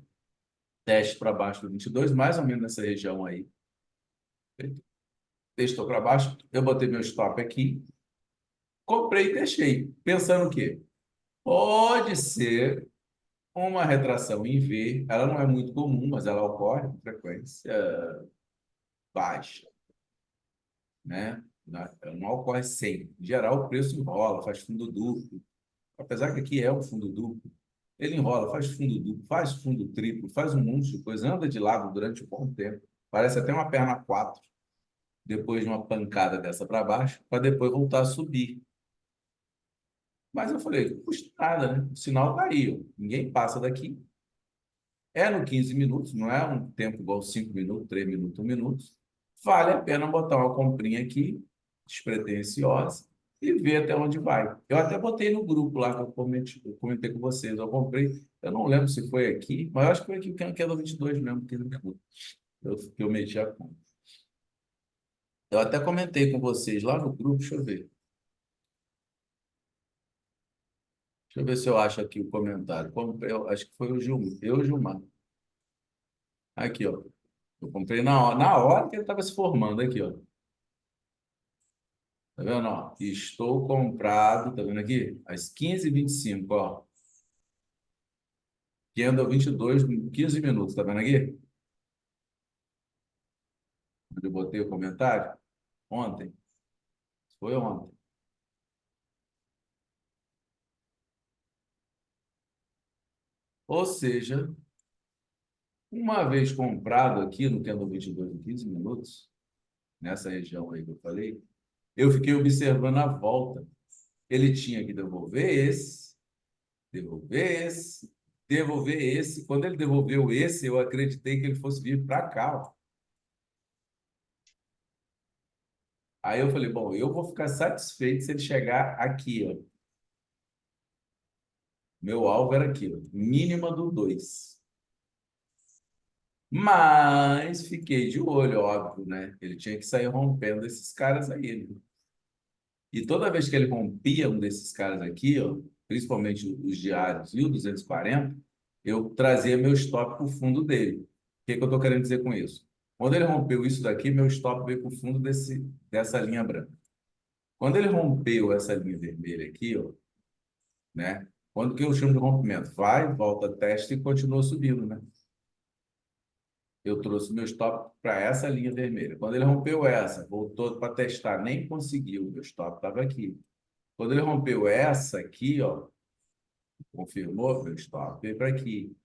teste para baixo do 22, mais ou menos nessa região aí. Testou para baixo, eu botei meu stop aqui, comprei e deixei, pensando o quê? Pode ser uma retração em V, ela não é muito comum, mas ela ocorre com frequência baixa, né? Ela não ocorre sempre. Em geral, o preço enrola, faz fundo duplo. Apesar que aqui é um fundo duplo, ele enrola, faz fundo duplo, faz fundo triplo, faz um monte de coisa, anda de lado durante um bom tempo. Parece até uma perna 4 depois de uma pancada dessa para baixo, para depois voltar a subir. Mas eu falei, não custa nada, né? O sinal tá aí, ó. Ninguém passa daqui. É no 15 minutos, não é um tempo igual 5 minutos, 3 minutos, 1 minuto. Vale a pena botar uma comprinha aqui, despretensiosa, e ver até onde vai. Eu até botei no grupo lá que eu comentei com vocês. Eu comprei, eu não lembro se foi aqui, mas eu acho que foi aqui que é do 22 mesmo, 15 minutos. Que eu meti a conta. Eu até comentei com vocês lá no grupo, deixa eu ver. Deixa eu ver se eu acho aqui o comentário. Eu acho que foi o Gilmar. Eu, Gilmar. Aqui, ó. Eu comprei na hora que ele estava se formando aqui, ó. Tá vendo, ó? Estou comprado, tá vendo aqui? Às 15h25, ó. Candle 22, 15 minutos, tá vendo aqui? Onde eu botei o comentário? Ontem. Foi ontem. Ou seja, uma vez comprado aqui no Candle 22 em 15 minutos, nessa região aí que eu falei, eu fiquei observando a volta. Ele tinha que devolver esse, devolver esse. Quando ele devolveu esse, eu acreditei que ele fosse vir para cá, ó. Aí eu falei, bom, eu vou ficar satisfeito se ele chegar aqui, ó. Meu alvo era aqui, ó, mínima do 2. Mas fiquei de olho, óbvio, né? Ele tinha que sair rompendo esses caras aí, né? E toda vez que ele rompia um desses caras aqui, ó, principalmente os diários e o 240, eu trazia meu stop para o fundo dele. O que que eu estou querendo dizer com isso? Quando ele rompeu isso daqui, meu stop veio para o fundo dessa linha branca. Quando ele rompeu essa linha vermelha aqui, ó, né? Quando que eu chamo de rompimento? Vai, volta, testa e continua subindo, né? Eu trouxe meu stop para essa linha vermelha. Quando ele rompeu essa, voltou para testar, nem conseguiu, meu stop estava aqui. Quando ele rompeu essa aqui, ó, confirmou, meu stop veio para aqui.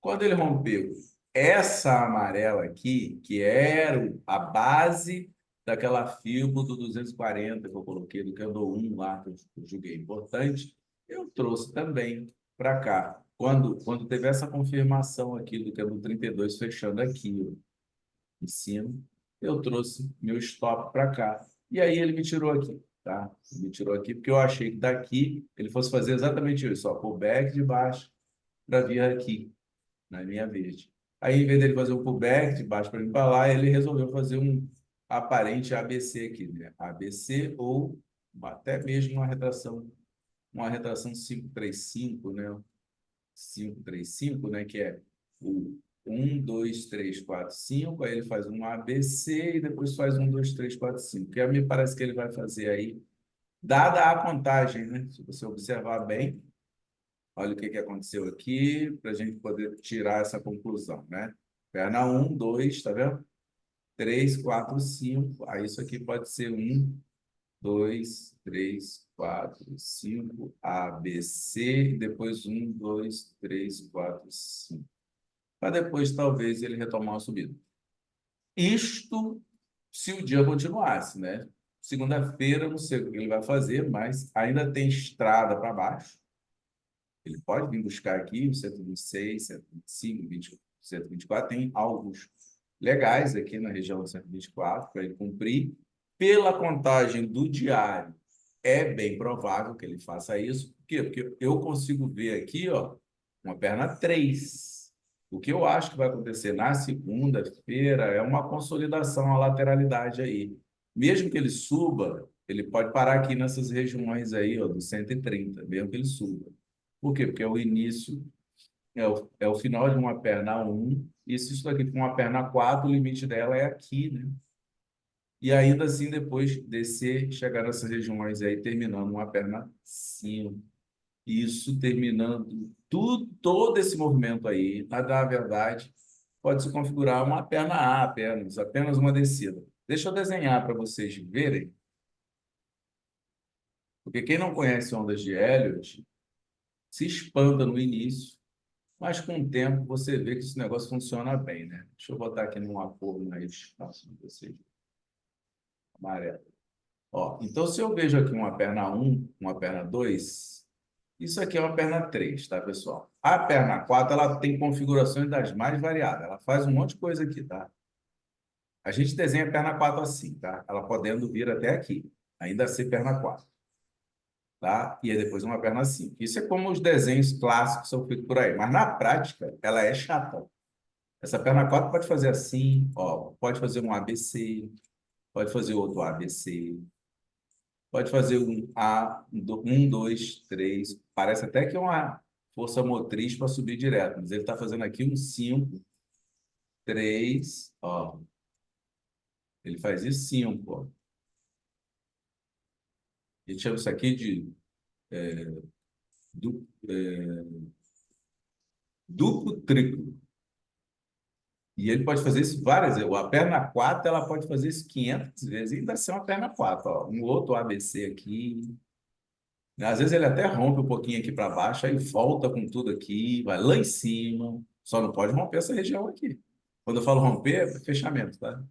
Quando ele rompeu essa amarela aqui, que era a base daquela FIBO do 240 que eu coloquei, do Candle 1 lá, que eu julguei importante, eu trouxe também para cá. Quando teve essa confirmação aqui do Candle 32 fechando aqui, ó, em cima, eu trouxe meu stop para cá. E aí ele me tirou aqui, tá? Ele me tirou aqui porque eu achei que daqui ele fosse fazer exatamente isso, ó, pullback de baixo para vir aqui na linha verde. Aí, em vez dele fazer um pullback de baixo para vir para lá, ele resolveu fazer um aparente ABC aqui, né? ABC ou até mesmo uma retração 535, né? 535, né? Que é o 1, 2, 3, 4, 5. Aí ele faz um ABC e depois faz 1, 2, 3, 4, 5. Que me parece que ele vai fazer aí, dada a contagem, né? Se você observar bem, olha o que que aconteceu aqui, para a gente poder tirar essa conclusão, né? Perna 1, 2, tá vendo? 3, 4, 5. Aí isso aqui pode ser 1, 2, 3, 4, 5, A, B, C, e depois 1, 2, 3, 4, 5. Para depois, talvez, ele retomar a subida. Isto se o dia continuasse, né? Segunda-feira, eu não sei o que ele vai fazer, mas ainda tem estrada para baixo. Ele pode vir buscar aqui o 126, 125, 20, 124. Tem alvos legais aqui na região do 124 para ele cumprir. Pela contagem do diário, é bem provável que ele faça isso. Por quê? Porque eu consigo ver aqui, ó, uma perna 3. O que eu acho que vai acontecer na segunda-feira é uma consolidação, a lateralidade aí. Mesmo que ele suba, ele pode parar aqui nessas regiões aí, ó, do 130, mesmo que ele suba. Por quê? Porque é o início, é o final de uma perna 1, e se isso daqui for uma perna 4, o limite dela é aqui, né? E ainda assim, depois descer, chegar nessas regiões aí, terminando uma perna 5. Isso terminando tudo, todo esse movimento aí, na verdade, pode se configurar uma perna A apenas uma descida. Deixa eu desenhar para vocês verem, porque quem não conhece ondas de Elliott se espanta no início, mas com o tempo você vê que esse negócio funciona bem, né? Deixa eu botar aqui numa cor mais fácil de vocês, amarelo. Ó, então, se eu vejo aqui uma perna 1, uma perna 2, isso aqui é uma perna 3, tá, pessoal? A perna 4, ela tem configurações das mais variadas. Ela faz um monte de coisa aqui, tá? A gente desenha a perna 4 assim, tá? Ela podendo vir até aqui, ainda ser perna 4, tá? E aí depois uma perna 5. Isso é como os desenhos clássicos são feitos por aí. Mas na prática, ela é chata. Essa perna 4 pode fazer assim, ó, pode fazer um ABC, pode fazer outro ABC, pode fazer um A, um, dois, três. Parece até que é uma força motriz para subir direto, mas ele está fazendo aqui um 5, 3, ó. Ele faz isso 5, ó. A gente chama isso aqui de du- é, duplo triplo. E ele pode fazer isso várias vezes. A perna 4 ela pode fazer isso 500 vezes e ainda ser uma perna 4, ó. Um outro ABC aqui. Às vezes ele até rompe um pouquinho aqui para baixo, aí volta com tudo aqui, vai lá em cima. Só não pode romper essa região aqui. Quando eu falo romper, é fechamento, tá?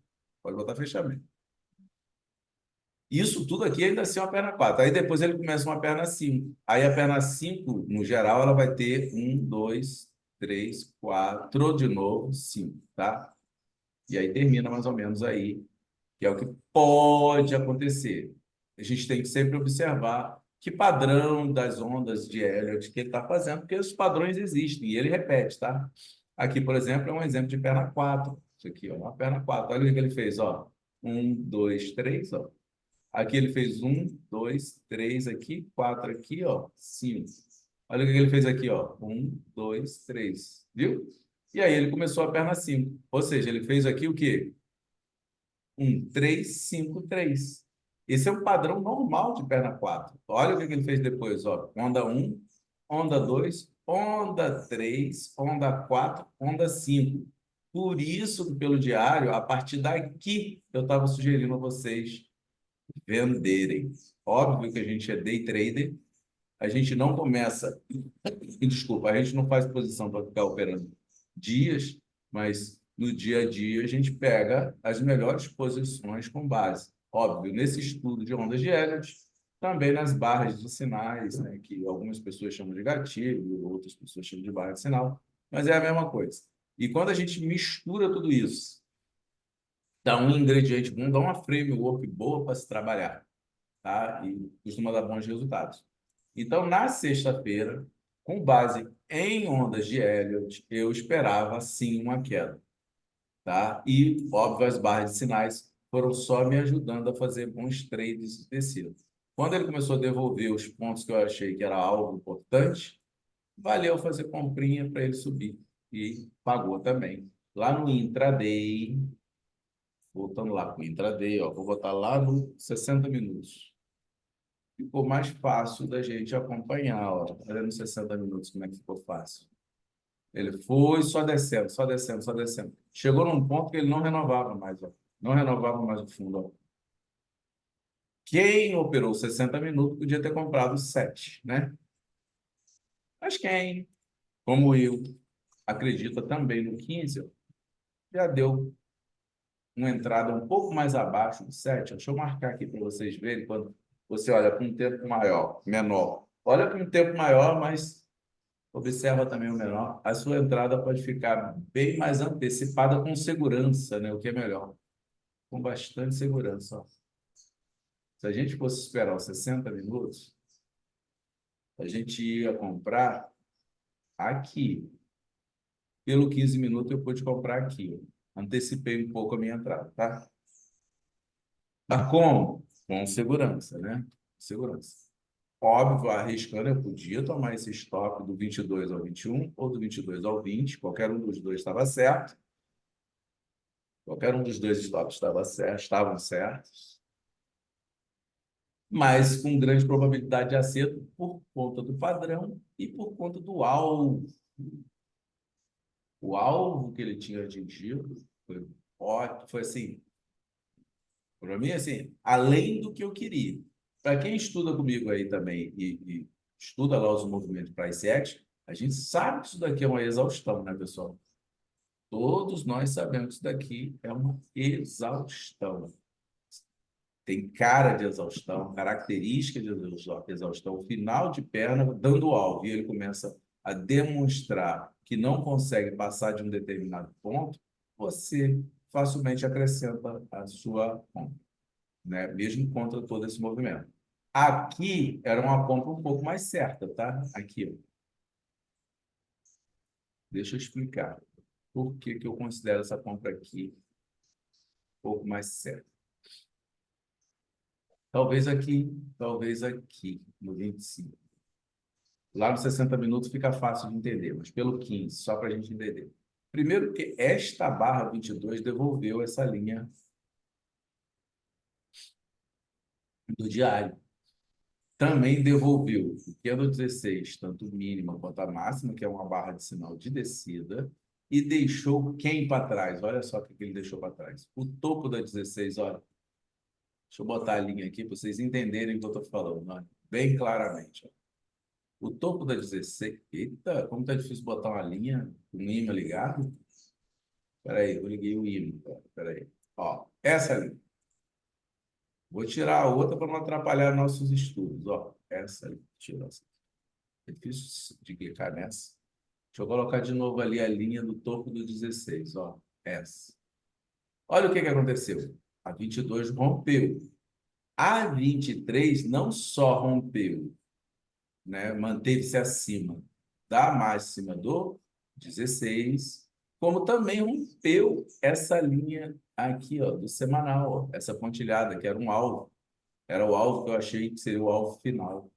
Pode botar fechamento. Isso tudo aqui ainda assim é uma perna 4. Aí depois ele começa uma perna 5. Aí a perna 5 no geral, ela vai ter um, dois, três, quatro, de novo, 5, tá? E aí termina mais ou menos aí, que é o que pode acontecer. A gente tem que sempre observar que padrão das ondas de Elliott que ele está fazendo, porque os padrões existem e ele repete, tá? Aqui, por exemplo, é um exemplo de perna 4. Isso aqui, ó, uma perna 4. Olha o que ele fez, ó. Um, dois, três, ó. Aqui ele fez um, dois, três aqui, quatro aqui, ó, 5. Olha o que ele fez aqui, ó. Um, dois, três. Viu? E aí ele começou a perna 5. Ou seja, ele fez aqui o quê? Um, três, cinco, três. Esse é o padrão normal de perna 4. Olha o que ele fez depois, ó. Onda um, onda 2, onda 3, onda 4, onda 5. Por isso que pelo diário, a partir daqui, eu estava sugerindo a vocês venderem. Óbvio que a gente é day trader, a gente não começa, e desculpa, a gente não faz posição para ficar operando dias, mas no dia a dia a gente pega as melhores posições com base. Óbvio, nesse estudo de ondas de Elliott, também nas barras de sinais, né, que algumas pessoas chamam de gatilho, outras pessoas chamam de barra de sinal, mas é a mesma coisa. E quando a gente mistura tudo isso, dá um ingrediente bom, dá uma framework boa para se trabalhar, tá? E costuma dar bons resultados. Então, na sexta-feira, com base em ondas de Elliott, eu esperava sim uma queda, tá? E, óbvio, as barras de sinais foram só me ajudando a fazer bons trades de tecido. Quando ele começou a devolver os pontos que eu achei que era algo importante, valeu fazer comprinha para ele subir. E pagou também. Lá no intraday, voltando lá para o intraday, ó, vou botar lá no 60 minutos. Ficou mais fácil da gente acompanhar, ó. Olha nos 60 minutos como é que ficou fácil. Ele foi só descendo, só descendo, só descendo. Chegou num ponto que ele não renovava mais, ó. Não renovava mais o fundo, ó. Quem operou 60 minutos podia ter comprado 7, né? Mas quem, como eu, acredita também no 15, ó, já deu uma entrada um pouco mais abaixo do 7. Deixa eu marcar aqui para vocês verem quando você olha para um tempo maior, menor. Olha para um tempo maior, mas observa também o menor. A sua entrada pode ficar bem mais antecipada com segurança, né? O que é melhor. Com bastante segurança. Ó. Se a gente fosse esperar os 60 minutos, a gente ia comprar aqui. Pelo 15 minutos eu pude comprar aqui. Ó. Antecipei um pouco a minha entrada, tá? Ah, como? Com segurança, né? Segurança. Óbvio, arriscando, eu podia tomar esse stop do 22 ao 21 ou do 22 ao 20, qualquer um dos dois estava certo, qualquer um dos dois stops estava certo, estavam certos, mas com grande probabilidade de acerto por conta do padrão e por conta do alvo. O alvo que ele tinha atingido foi ótimo, foi assim, para mim, assim, além do que eu queria. Para quem estuda comigo aí também e estuda lá os movimentos price action, a gente sabe que isso daqui é uma exaustão, né, pessoal? Todos nós sabemos que isso daqui é uma exaustão. Tem cara de exaustão, característica de exaustão, final de perna dando alvo, e ele começa a demonstrar que não consegue passar de um determinado ponto, você facilmente acrescenta a sua compra, né? Mesmo contra todo esse movimento. Aqui era uma compra um pouco mais certa, tá? Aqui, ó. Deixa eu explicar por que que eu considero essa compra aqui um pouco mais certa. Talvez aqui, no 25. Lá nos 60 minutos fica fácil de entender, mas pelo 15, só para a gente entender. Primeiro que esta barra 22 devolveu essa linha do diário. Também devolveu o que é do 16, tanto mínima quanto a máxima, que é uma barra de sinal de descida, e deixou quem para trás? Olha só o que ele deixou para trás. O topo da 16, olha. Deixa eu botar a linha aqui para vocês entenderem o que eu estou falando, né? Bem claramente. Ó. O topo da 16. Eita, como está difícil botar uma linha com o ímã ligado. Espera aí, eu liguei o ímã. Espera aí. Ó, essa linha. Vou tirar a outra para não atrapalhar nossos estudos. Ó, essa ali. Tira essa. É difícil de clicar nessa. Deixa eu colocar de novo ali a linha do topo do 16. Ó, essa. Olha o que que aconteceu. A 22 rompeu. A 23 não só rompeu, né, manteve-se acima da máxima do 16, como também rompeu essa linha aqui, ó, do semanal, ó, essa pontilhada, que era um alvo. Era o alvo que eu achei que seria o alvo final.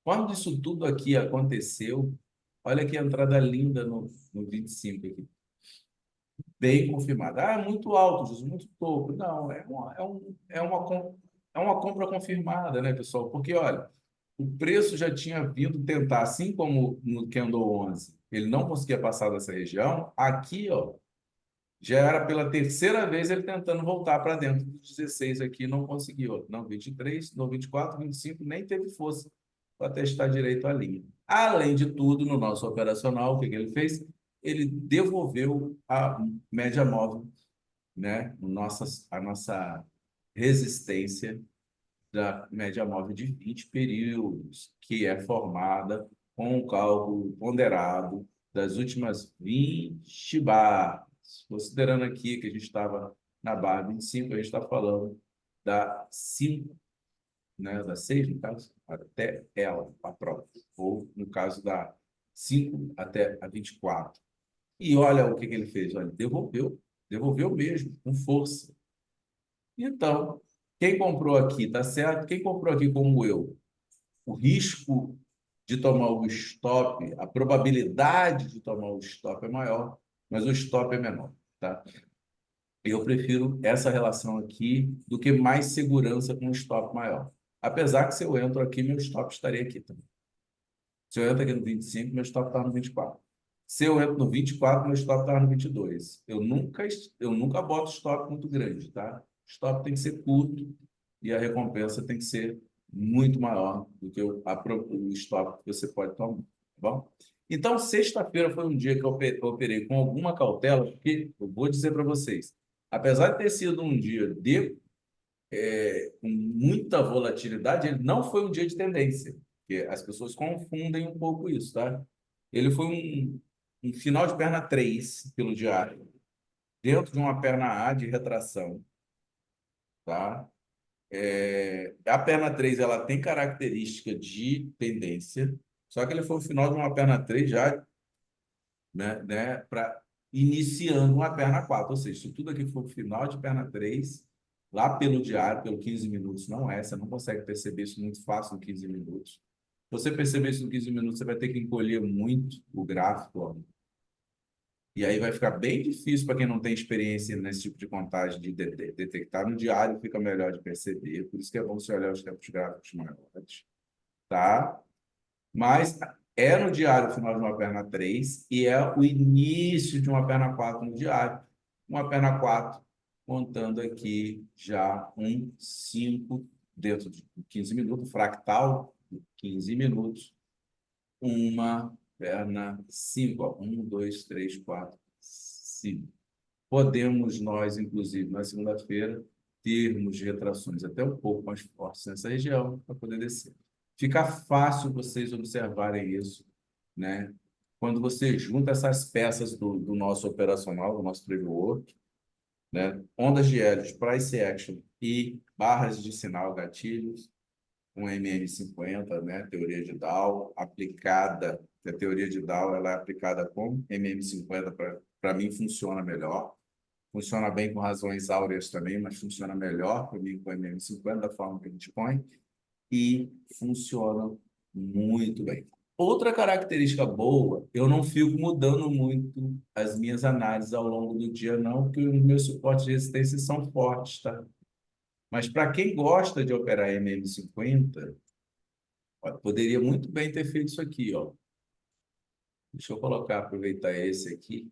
Quando isso tudo aqui aconteceu, olha que entrada linda no 25 aqui. Bem confirmada. Ah, muito alto, Jesus, muito topo. Não, é uma compra confirmada, né, pessoal? Porque, olha, o preço já tinha vindo tentar, assim como no Candle 11, ele não conseguia passar dessa região, aqui, ó, já era pela terceira vez ele tentando voltar para dentro dos 16 aqui, não conseguiu. Não, 23, no 24, 25, nem teve força para testar direito a linha. Além de tudo, no nosso operacional, o que que ele fez? Ele devolveu a média móvel, né? A nossa resistência da média móvel de 20 períodos, que é formada com um cálculo ponderado das últimas 20 barras. Considerando aqui que a gente estava na barra 25, a gente está falando da 5, né, da 6, no caso, até ela, a própria, ou no caso da 5 até a 24. E olha o que que ele fez, olha, devolveu mesmo, com força. Então, quem comprou aqui, tá certo? Quem comprou aqui como eu, o risco de tomar o stop, a probabilidade de tomar o stop é maior, mas o stop é menor, tá? Eu prefiro essa relação aqui do que mais segurança com um stop maior. Apesar que se eu entro aqui, meu stop estaria aqui também. Se eu entro aqui no 25, meu stop está no 24. Se eu entro no 24, meu stop está no 22. Eu nunca boto stop muito grande, tá? Stop tem que ser curto e a recompensa tem que ser muito maior do que o stop que você pode tomar, tá bom? Então, sexta-feira foi um dia que eu operei com alguma cautela, porque eu vou dizer para vocês, apesar de ter sido um dia com muita volatilidade, ele não foi um dia de tendência, porque as pessoas confundem um pouco isso, tá? Ele foi um final de perna 3 pelo diário, dentro de uma perna A de retração, tá? A perna 3 ela tem característica de tendência, só que ele foi o final de uma perna 3 já, para iniciando uma perna 4, ou seja, isso tudo aqui foi o final de perna 3, Lá pelo diário, pelo 15 minutos, não é. Você não consegue perceber isso muito fácil em 15 minutos. Se você perceber isso em 15 minutos, você vai ter que encolher muito o gráfico, ó. E aí vai ficar bem difícil para quem não tem experiência nesse tipo de contagem de detectar. No diário fica melhor de perceber. Por isso que é bom você olhar os tempos gráficos maiores, tá? Mas é no diário o final de uma perna 3 e é o início de uma perna 4 no diário. Uma perna 4 contando aqui já um 5 dentro de 15 minutos, fractal, 15 minutos, uma perna 5, ó, 1, 2, 3, 4, 5. Podemos nós, inclusive, na segunda-feira, termos retrações até um pouco mais fortes nessa região para poder descer. Fica fácil vocês observarem isso, né? Quando você junta essas peças do nosso operacional, do nosso framework, né? Ondas de hélios, price action e barras de sinal, gatilhos, um MM50, né? Teoria de Dow aplicada. A teoria de Dow ela é aplicada com MM50 para mim funciona melhor. Funciona bem com razões áureas também, mas funciona melhor para mim com MM50 da forma que a gente põe e funciona muito bem. Outra característica boa, eu não fico mudando muito as minhas análises ao longo do dia, não, porque os meus suportes de resistência são fortes, tá? Mas para quem gosta de operar MM50, ó, poderia muito bem ter feito isso aqui, ó. Deixa eu colocar, aproveitar esse aqui,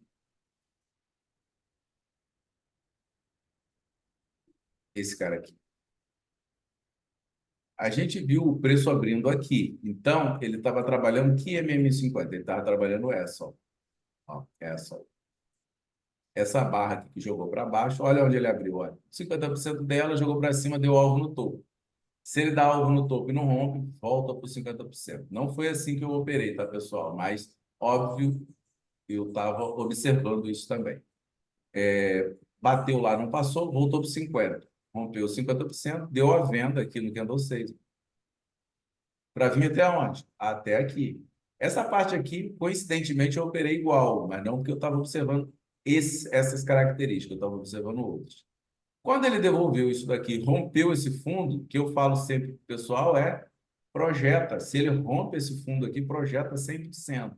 esse cara aqui. A gente viu o preço abrindo aqui. Então, ele estava trabalhando que MM50? Ele estava trabalhando essa, ó. Ó, essa, ó. Essa barra aqui que jogou para baixo, olha onde ele abriu, olha. 50% dela jogou para cima, deu alvo no topo. Se ele dá alvo no topo e não rompe, volta para os 50%. Não foi assim que eu operei, tá, pessoal? Mas, óbvio, eu estava observando isso também. Bateu lá, não passou, voltou para 50%. Rompeu 50%, deu a venda aqui no Candle 6. Para vir até onde? Até aqui. Essa parte aqui, coincidentemente, eu operei igual, mas não porque eu estava observando essas características, eu estava observando outras. Quando ele devolveu isso daqui, rompeu esse fundo, que eu falo sempre para o pessoal é projeta. Se ele rompe esse fundo aqui, projeta 100%,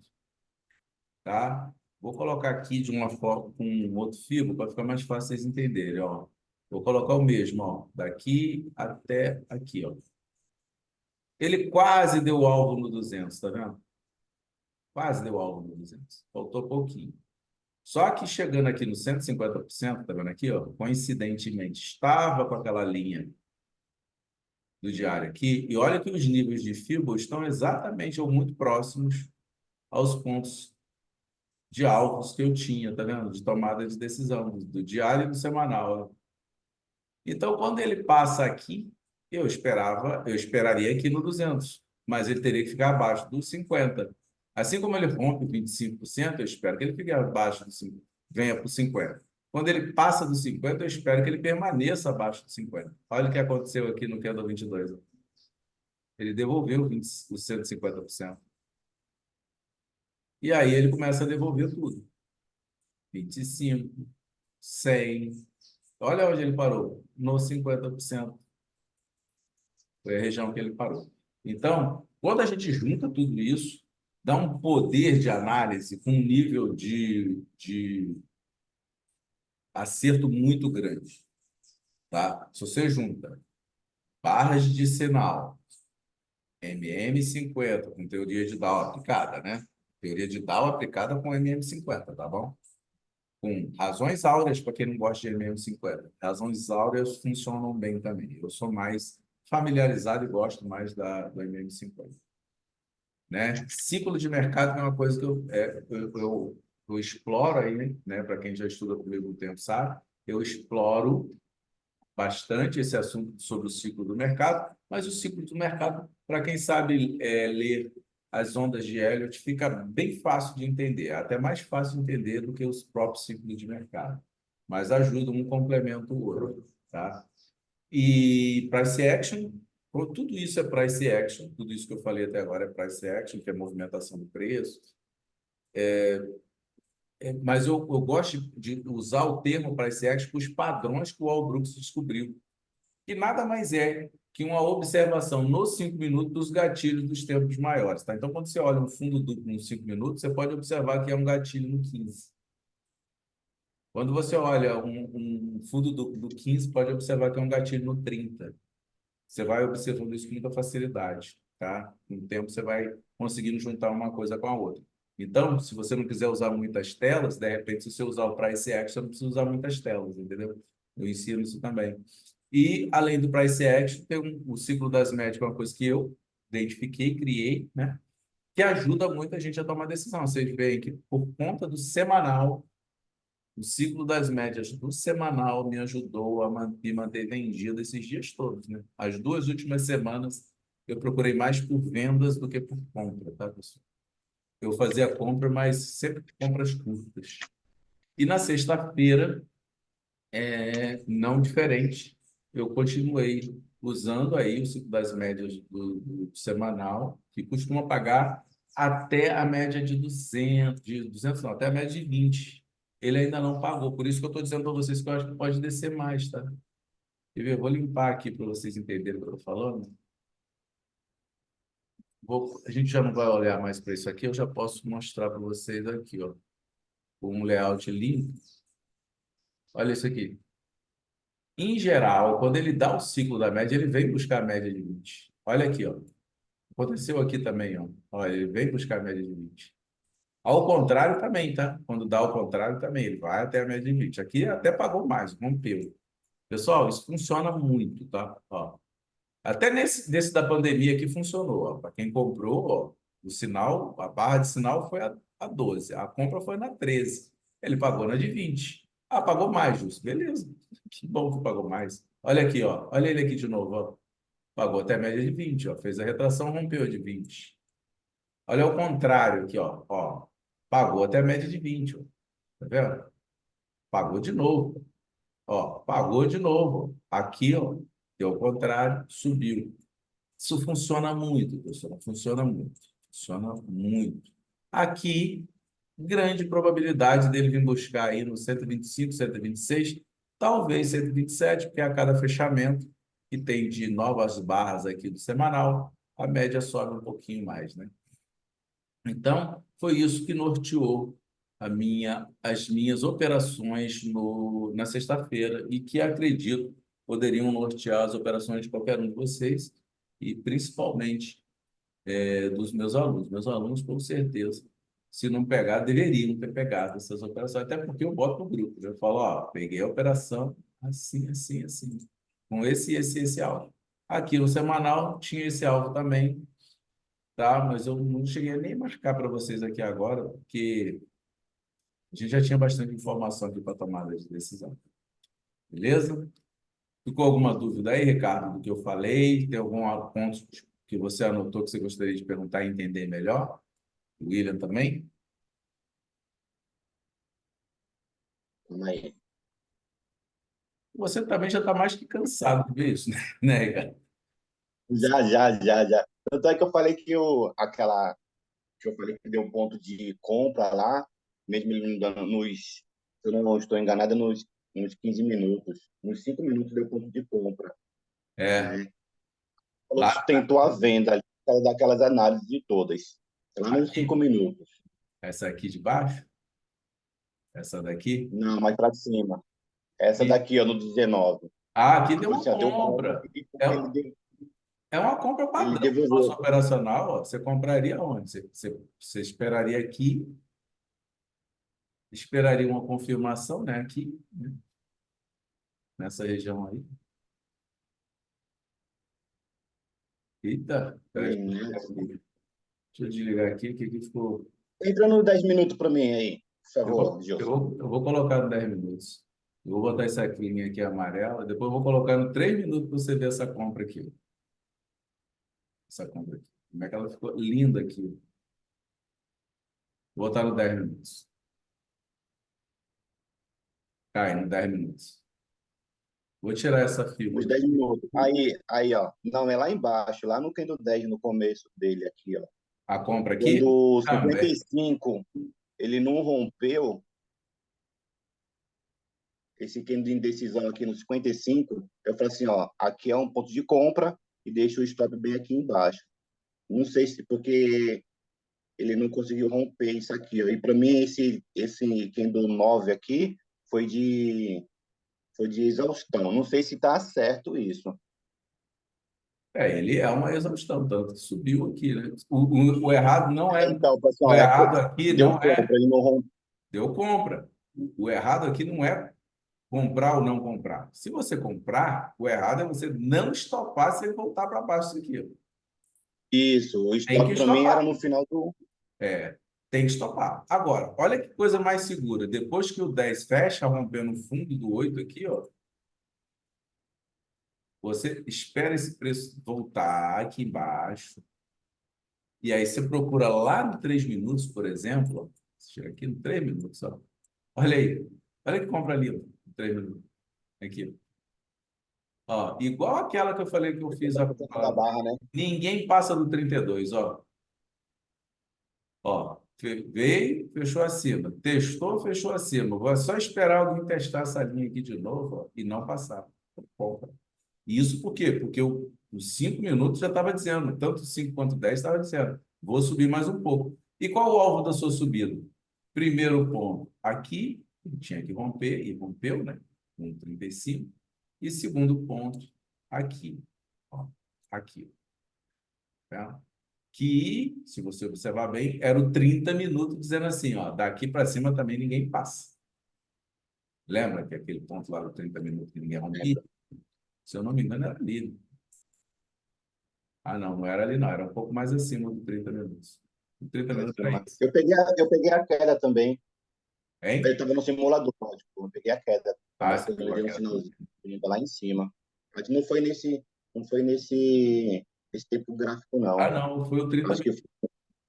tá? Vou colocar aqui de uma forma com um outro fibro para ficar mais fácil vocês entenderem, ó. Vou colocar o mesmo, ó, daqui até aqui, ó. Ele quase deu alvo no 200, tá vendo? Quase deu alvo no 200. Faltou pouquinho. Só que chegando aqui no 150%, tá vendo aqui, ó? Coincidentemente, estava com aquela linha do diário aqui. E olha que os níveis de Fibonacci estão exatamente ou muito próximos aos pontos de alvos que eu tinha, tá vendo? De tomada de decisão, do diário e do semanal, ó. Então, quando ele passa aqui, eu esperaria aqui no 200, mas ele teria que ficar abaixo dos 50. Assim como ele rompe 25%, eu espero que ele fique abaixo dos 50, venha para os 50. Quando ele passa dos 50, eu espero que ele permaneça abaixo dos 50. Olha o que aconteceu aqui no Candle 22. Ó. Ele devolveu os 150%. E aí ele começa a devolver tudo. 25, 100. Olha onde ele parou, no 50%. Foi a região que ele parou. Então, quando a gente junta tudo isso, dá um poder de análise com um nível de acerto muito grande, tá? Se você junta barras de sinal, MM50, com teoria de Dow aplicada, né? Teoria de Dow aplicada com MM50, tá bom? Com razões áureas, para quem não gosta de MM50. Razões áureas funcionam bem também. Eu sou mais familiarizado e gosto mais do MM50. Né? Ciclo de mercado é uma coisa que eu exploro aí, né? Para quem já estuda comigo um tempo sabe, eu exploro bastante esse assunto sobre o ciclo do mercado, mas o ciclo do mercado, para quem sabe ler as ondas de Elliott, fica bem fácil de entender, até mais fácil de entender do que os próprios ciclos de mercado, mas ajuda um complemento o outro, tá? E price action, tudo isso é price action, tudo isso que eu falei até agora é price action, que é movimentação do preço. Mas eu gosto de usar o termo price action para os padrões que o Al Brooks descobriu. que nada mais é que uma observação nos 5 minutos dos gatilhos dos tempos maiores, tá? Então, quando você olha um fundo duplo nos 5 minutos, você pode observar que é um gatilho no 15. Quando você olha um fundo duplo do 15, pode observar que é um gatilho no 30. Você vai observando isso com muita facilidade, tá? Com o tempo você vai conseguindo juntar uma coisa com a outra. Então, se você não quiser usar muitas telas, de repente, se você usar o Price Action, você não precisa usar muitas telas, entendeu? Eu ensino isso também. E, além do Price Action, tem o ciclo das médias, que é uma coisa que eu identifiquei, criei, né? Que ajuda muito a gente a tomar decisão. Vocês veem que, por conta do semanal, o ciclo das médias do semanal me ajudou a me manter vendido esses dias todos, né? As 2 últimas semanas eu procurei mais por vendas do que por compra, tá, pessoal? Eu fazia compra, mas sempre compras curtas. E na sexta-feira, não diferente, eu continuei usando aí o ciclo das médias do semanal, que costuma pagar até a média de 200 não, até a média de 20. Ele ainda não pagou, por isso que eu estou dizendo para vocês que eu acho que pode descer mais, tá? Quer ver? Eu vou limpar aqui para vocês entenderem o que eu estou falando. A gente já não vai olhar mais para isso aqui, eu já posso mostrar para vocês aqui, ó, com um layout limpo. Olha isso aqui. Em geral, quando ele dá o ciclo da média, ele vem buscar a média de 20. Olha aqui, ó. Aconteceu aqui também, ó. Olha, ele vem buscar a média de 20. Ao contrário também, tá? Quando dá ao contrário também, ele vai até a média de 20. Aqui até pagou mais, rompeu. Pessoal, isso funciona muito, tá? Ó. Até desse da pandemia aqui funcionou. Para quem comprou, ó, o sinal, a barra de sinal foi a 12. A compra foi na 13. Ele pagou na de 20. Ah, pagou mais, Justo. Beleza. Que bom que pagou mais. Olha aqui, ó. Olha ele aqui de novo, ó. Pagou até a média de 20, ó. Fez a retração, rompeu de 20. Olha o contrário aqui, ó. Ó. Pagou até a média de 20, ó. Tá vendo? Pagou de novo. Ó, pagou de novo. Aqui, ó, deu o contrário, subiu. Isso funciona muito, pessoal. Funciona muito. Funciona muito. Aqui, grande probabilidade dele vir buscar aí no 125, 126, talvez 127, porque a cada fechamento que tem de novas barras aqui do semanal, a média sobe um pouquinho mais, né? Então, foi isso que norteou as minhas operações na sexta-feira e que acredito poderiam nortear as operações de qualquer um de vocês e principalmente dos meus alunos. Meus alunos, com certeza, se não pegar, deveriam ter pegado essas operações, até porque eu boto no grupo. Eu falo, ó, peguei a operação assim, assim, assim, com esse alvo. Aqui no semanal tinha esse alvo também, tá? Mas eu não cheguei a nem marcar para vocês aqui agora, porque a gente já tinha bastante informação aqui para tomada de decisão. Beleza? Ficou alguma dúvida aí, Ricardo, do que eu falei? Tem algum ponto que você anotou que você gostaria de perguntar e entender melhor? O William também? Calma aí. Você também já está mais que cansado de ver isso, né, Ricardo? Já, já, já, já. Tanto é que eu falei que que eu falei que deu um ponto de compra lá, mesmo ele não dando se eu não estou enganado, nos 15 minutos. Nos 5 minutos deu ponto de compra, É, né? Falou que lá, sustentou a venda ali, daquelas análises de todas. Lá nos 5 aqui, minutos. essa aqui de baixo, essa daqui, Não, mais para cima. Essa e, daqui, ó, no 19. aqui deu Tipo uma assim, ó, deu uma onda compra. que É, ele é uma compra ele padrão do nosso devolveu. operacional. Ó. Você compraria onde? Você esperaria aqui, esperaria uma confirmação, né? Aqui, né? Nessa região aí. Eita, peraí, Né? deixa eu desligar aqui, que aqui ficou. Entra nos 10 minutos para mim aí, por Eu favor, vou, eu Gilson. vou, eu vou colocar no 10 minutos. Eu vou botar essa linha aqui amarela, depois eu vou colocar no 3 minutos para você ver essa compra aqui. Essa compra aqui. Como é que ela ficou linda aqui. Vou botar no 10 minutos. Cai no 10 minutos. Vou tirar essa Nos figura 10 aqui. minutos. Aí, ó. Não, é lá embaixo, lá no Kendo 10, no começo dele, aqui, ó. A compra aqui? Quando o Também. 55 ele não rompeu, esse candle de indecisão aqui no 55, eu falei assim, ó, aqui é um ponto de compra e deixa o stop bem aqui embaixo. Não sei se porque ele não conseguiu romper isso aqui, ó. E para mim esse candle 9 aqui foi de exaustão. Não sei se está certo isso. Ele é uma exaustão, tanto que subiu aqui, né? O errado não é. Então, O pessoal, errado aqui deu não é. compra, ele não rompeu. Deu compra. O errado aqui não é comprar ou não comprar. Se você comprar, o errado é você não estopar sem voltar para baixo disso aqui. Isso, o Tem que stop para mim era estopar. no final do. É, tem que estopar. Agora, olha que coisa mais segura. Depois que o 10 fecha, rompendo o fundo do 8 aqui, ó, você espera esse preço voltar aqui embaixo. E aí você procura lá no 3 minutos, por exemplo. Ó, você chega aqui no 3 minutos. Ó. Olha aí. Olha que compra ali, ó, no 3 minutos. Aqui. Ó, igual aquela que eu falei que eu fiz. Da barra, né? Ninguém passa do 32, ó. Ó, veio, fechou acima. Testou, fechou acima. Vou só esperar alguém testar essa linha aqui de novo, ó, e não passar. Compra. Isso por quê? Porque os 5 minutos já estava dizendo, tanto 5 quanto 10 estava dizendo, vou subir mais um pouco. E qual o alvo da sua subida? Primeiro ponto, aqui, tinha que romper, e rompeu, né? Com 35. E segundo ponto, aqui. Ó, aqui. Tá? Que, se você observar bem, era o 30 minutos dizendo assim, ó, daqui para cima também ninguém passa. Lembra que aquele ponto lá do 30 minutos que ninguém rompia? Se eu não me engano, era ali. Ah, não, não era ali, não. Era um pouco mais acima do 30 minutos. O 30 minutos era isso. Eu peguei a queda também. Eu Hein? estava no simulador, lógico. Eu peguei a queda Ah, também, você quando ele pegou deu um aquela também. sinalzinho lá em cima. Mas não foi nesse tempo gráfico, Ah, não. não, foi o 30 Acho que minutos.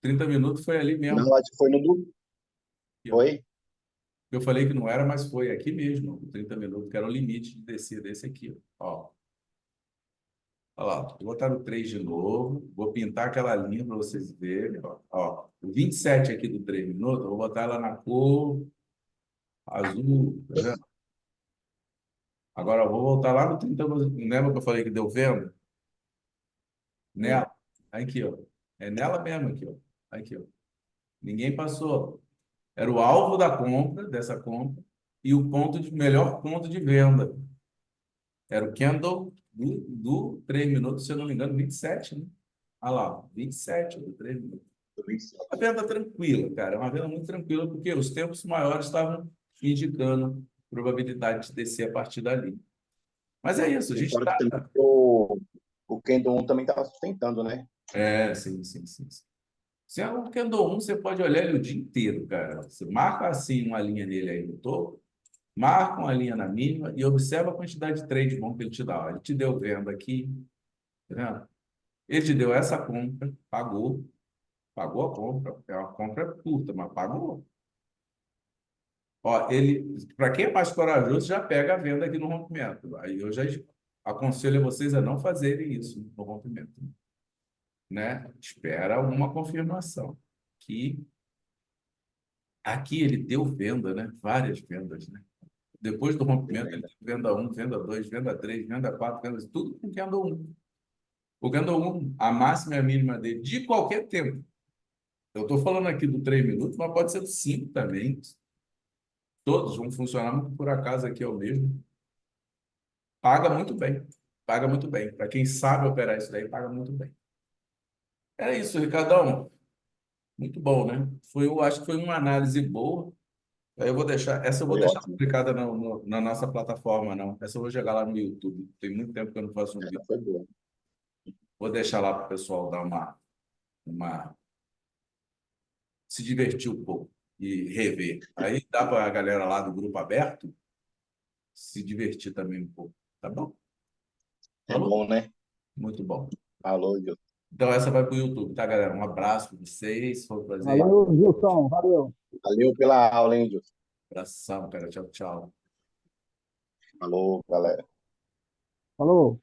30 minutos foi ali mesmo. não, acho que foi no do. Aqui, ó. Foi? Eu falei que não era, mas foi aqui mesmo, o 30 minutos, que era o limite de descer desse aqui. Ó. Olha lá, vou botar no 3 de novo, vou pintar aquela linha para vocês verem. Ó, o 27 aqui do 3 minutos, eu vou botar ela na cor azul, tá vendo? Agora eu vou voltar lá no 30 minutos. Lembra que eu falei que deu venda? Hum. Nela. Aqui, ó. É nela mesmo aqui, ó. Aqui, ó. Ninguém passou. Era o alvo da compra, dessa compra, e o melhor ponto de venda. Era o candle do 3 minutos, se eu não me engano, 27, né? Olha lá, 27 do 3 minutos. Uma venda tranquila, cara. É uma venda muito tranquila, porque os tempos maiores estavam indicando probabilidade de descer a partir dali. Mas é isso, a E gente fora que está. também o Kendo 1 também estava sustentando, né? É, sim, sim, sim. Sim. Se é um candle 1, você pode olhar ele o dia inteiro, cara. Você marca assim uma linha nele aí no topo, marca uma linha na mínima e observa a quantidade de trade bom que ele te dá. Ó, ele te deu venda aqui, tá vendo? Ele te deu essa compra, pagou a compra. É uma compra curta, mas pagou. Ó, para quem é mais corajoso, já pega a venda aqui no rompimento. Aí eu já aconselho vocês a não fazerem isso no rompimento, né? Espera uma confirmação. Que aqui ele deu venda, né? Várias vendas, né? Depois do rompimento, ele teve venda um, venda 2, venda 3, venda 4, venda tudo com candle 1. O candle 1, a máxima e a mínima dele, de qualquer tempo. Eu estou falando aqui do 3 minutos, mas pode ser do 5 também. Todos vão funcionar, muito por acaso aqui é o mesmo. Paga muito bem. Paga muito bem. Para quem sabe operar isso daí, paga muito bem. É isso, Ricardão. Muito bom, né? Eu acho que foi uma análise boa. Aí eu vou deixar, essa eu vou Foi deixar ótimo. publicada na nossa plataforma, não. Essa eu vou jogar lá no YouTube. Tem muito tempo que eu não faço um Essa vídeo. foi boa. Vou deixar lá para o pessoal dar se divertir um pouco e rever. Aí dá para a galera lá do grupo aberto se divertir também um pouco. Tá bom? É Falou? bom, né? Muito bom. Falou, Gil. Então essa vai para o YouTube, tá, galera? Um abraço para vocês. Foi um prazer. Valeu, Gilson. Valeu. Valeu pela aula, hein, Gil? Abração, cara. Tchau, tchau. Falou, galera. Falou.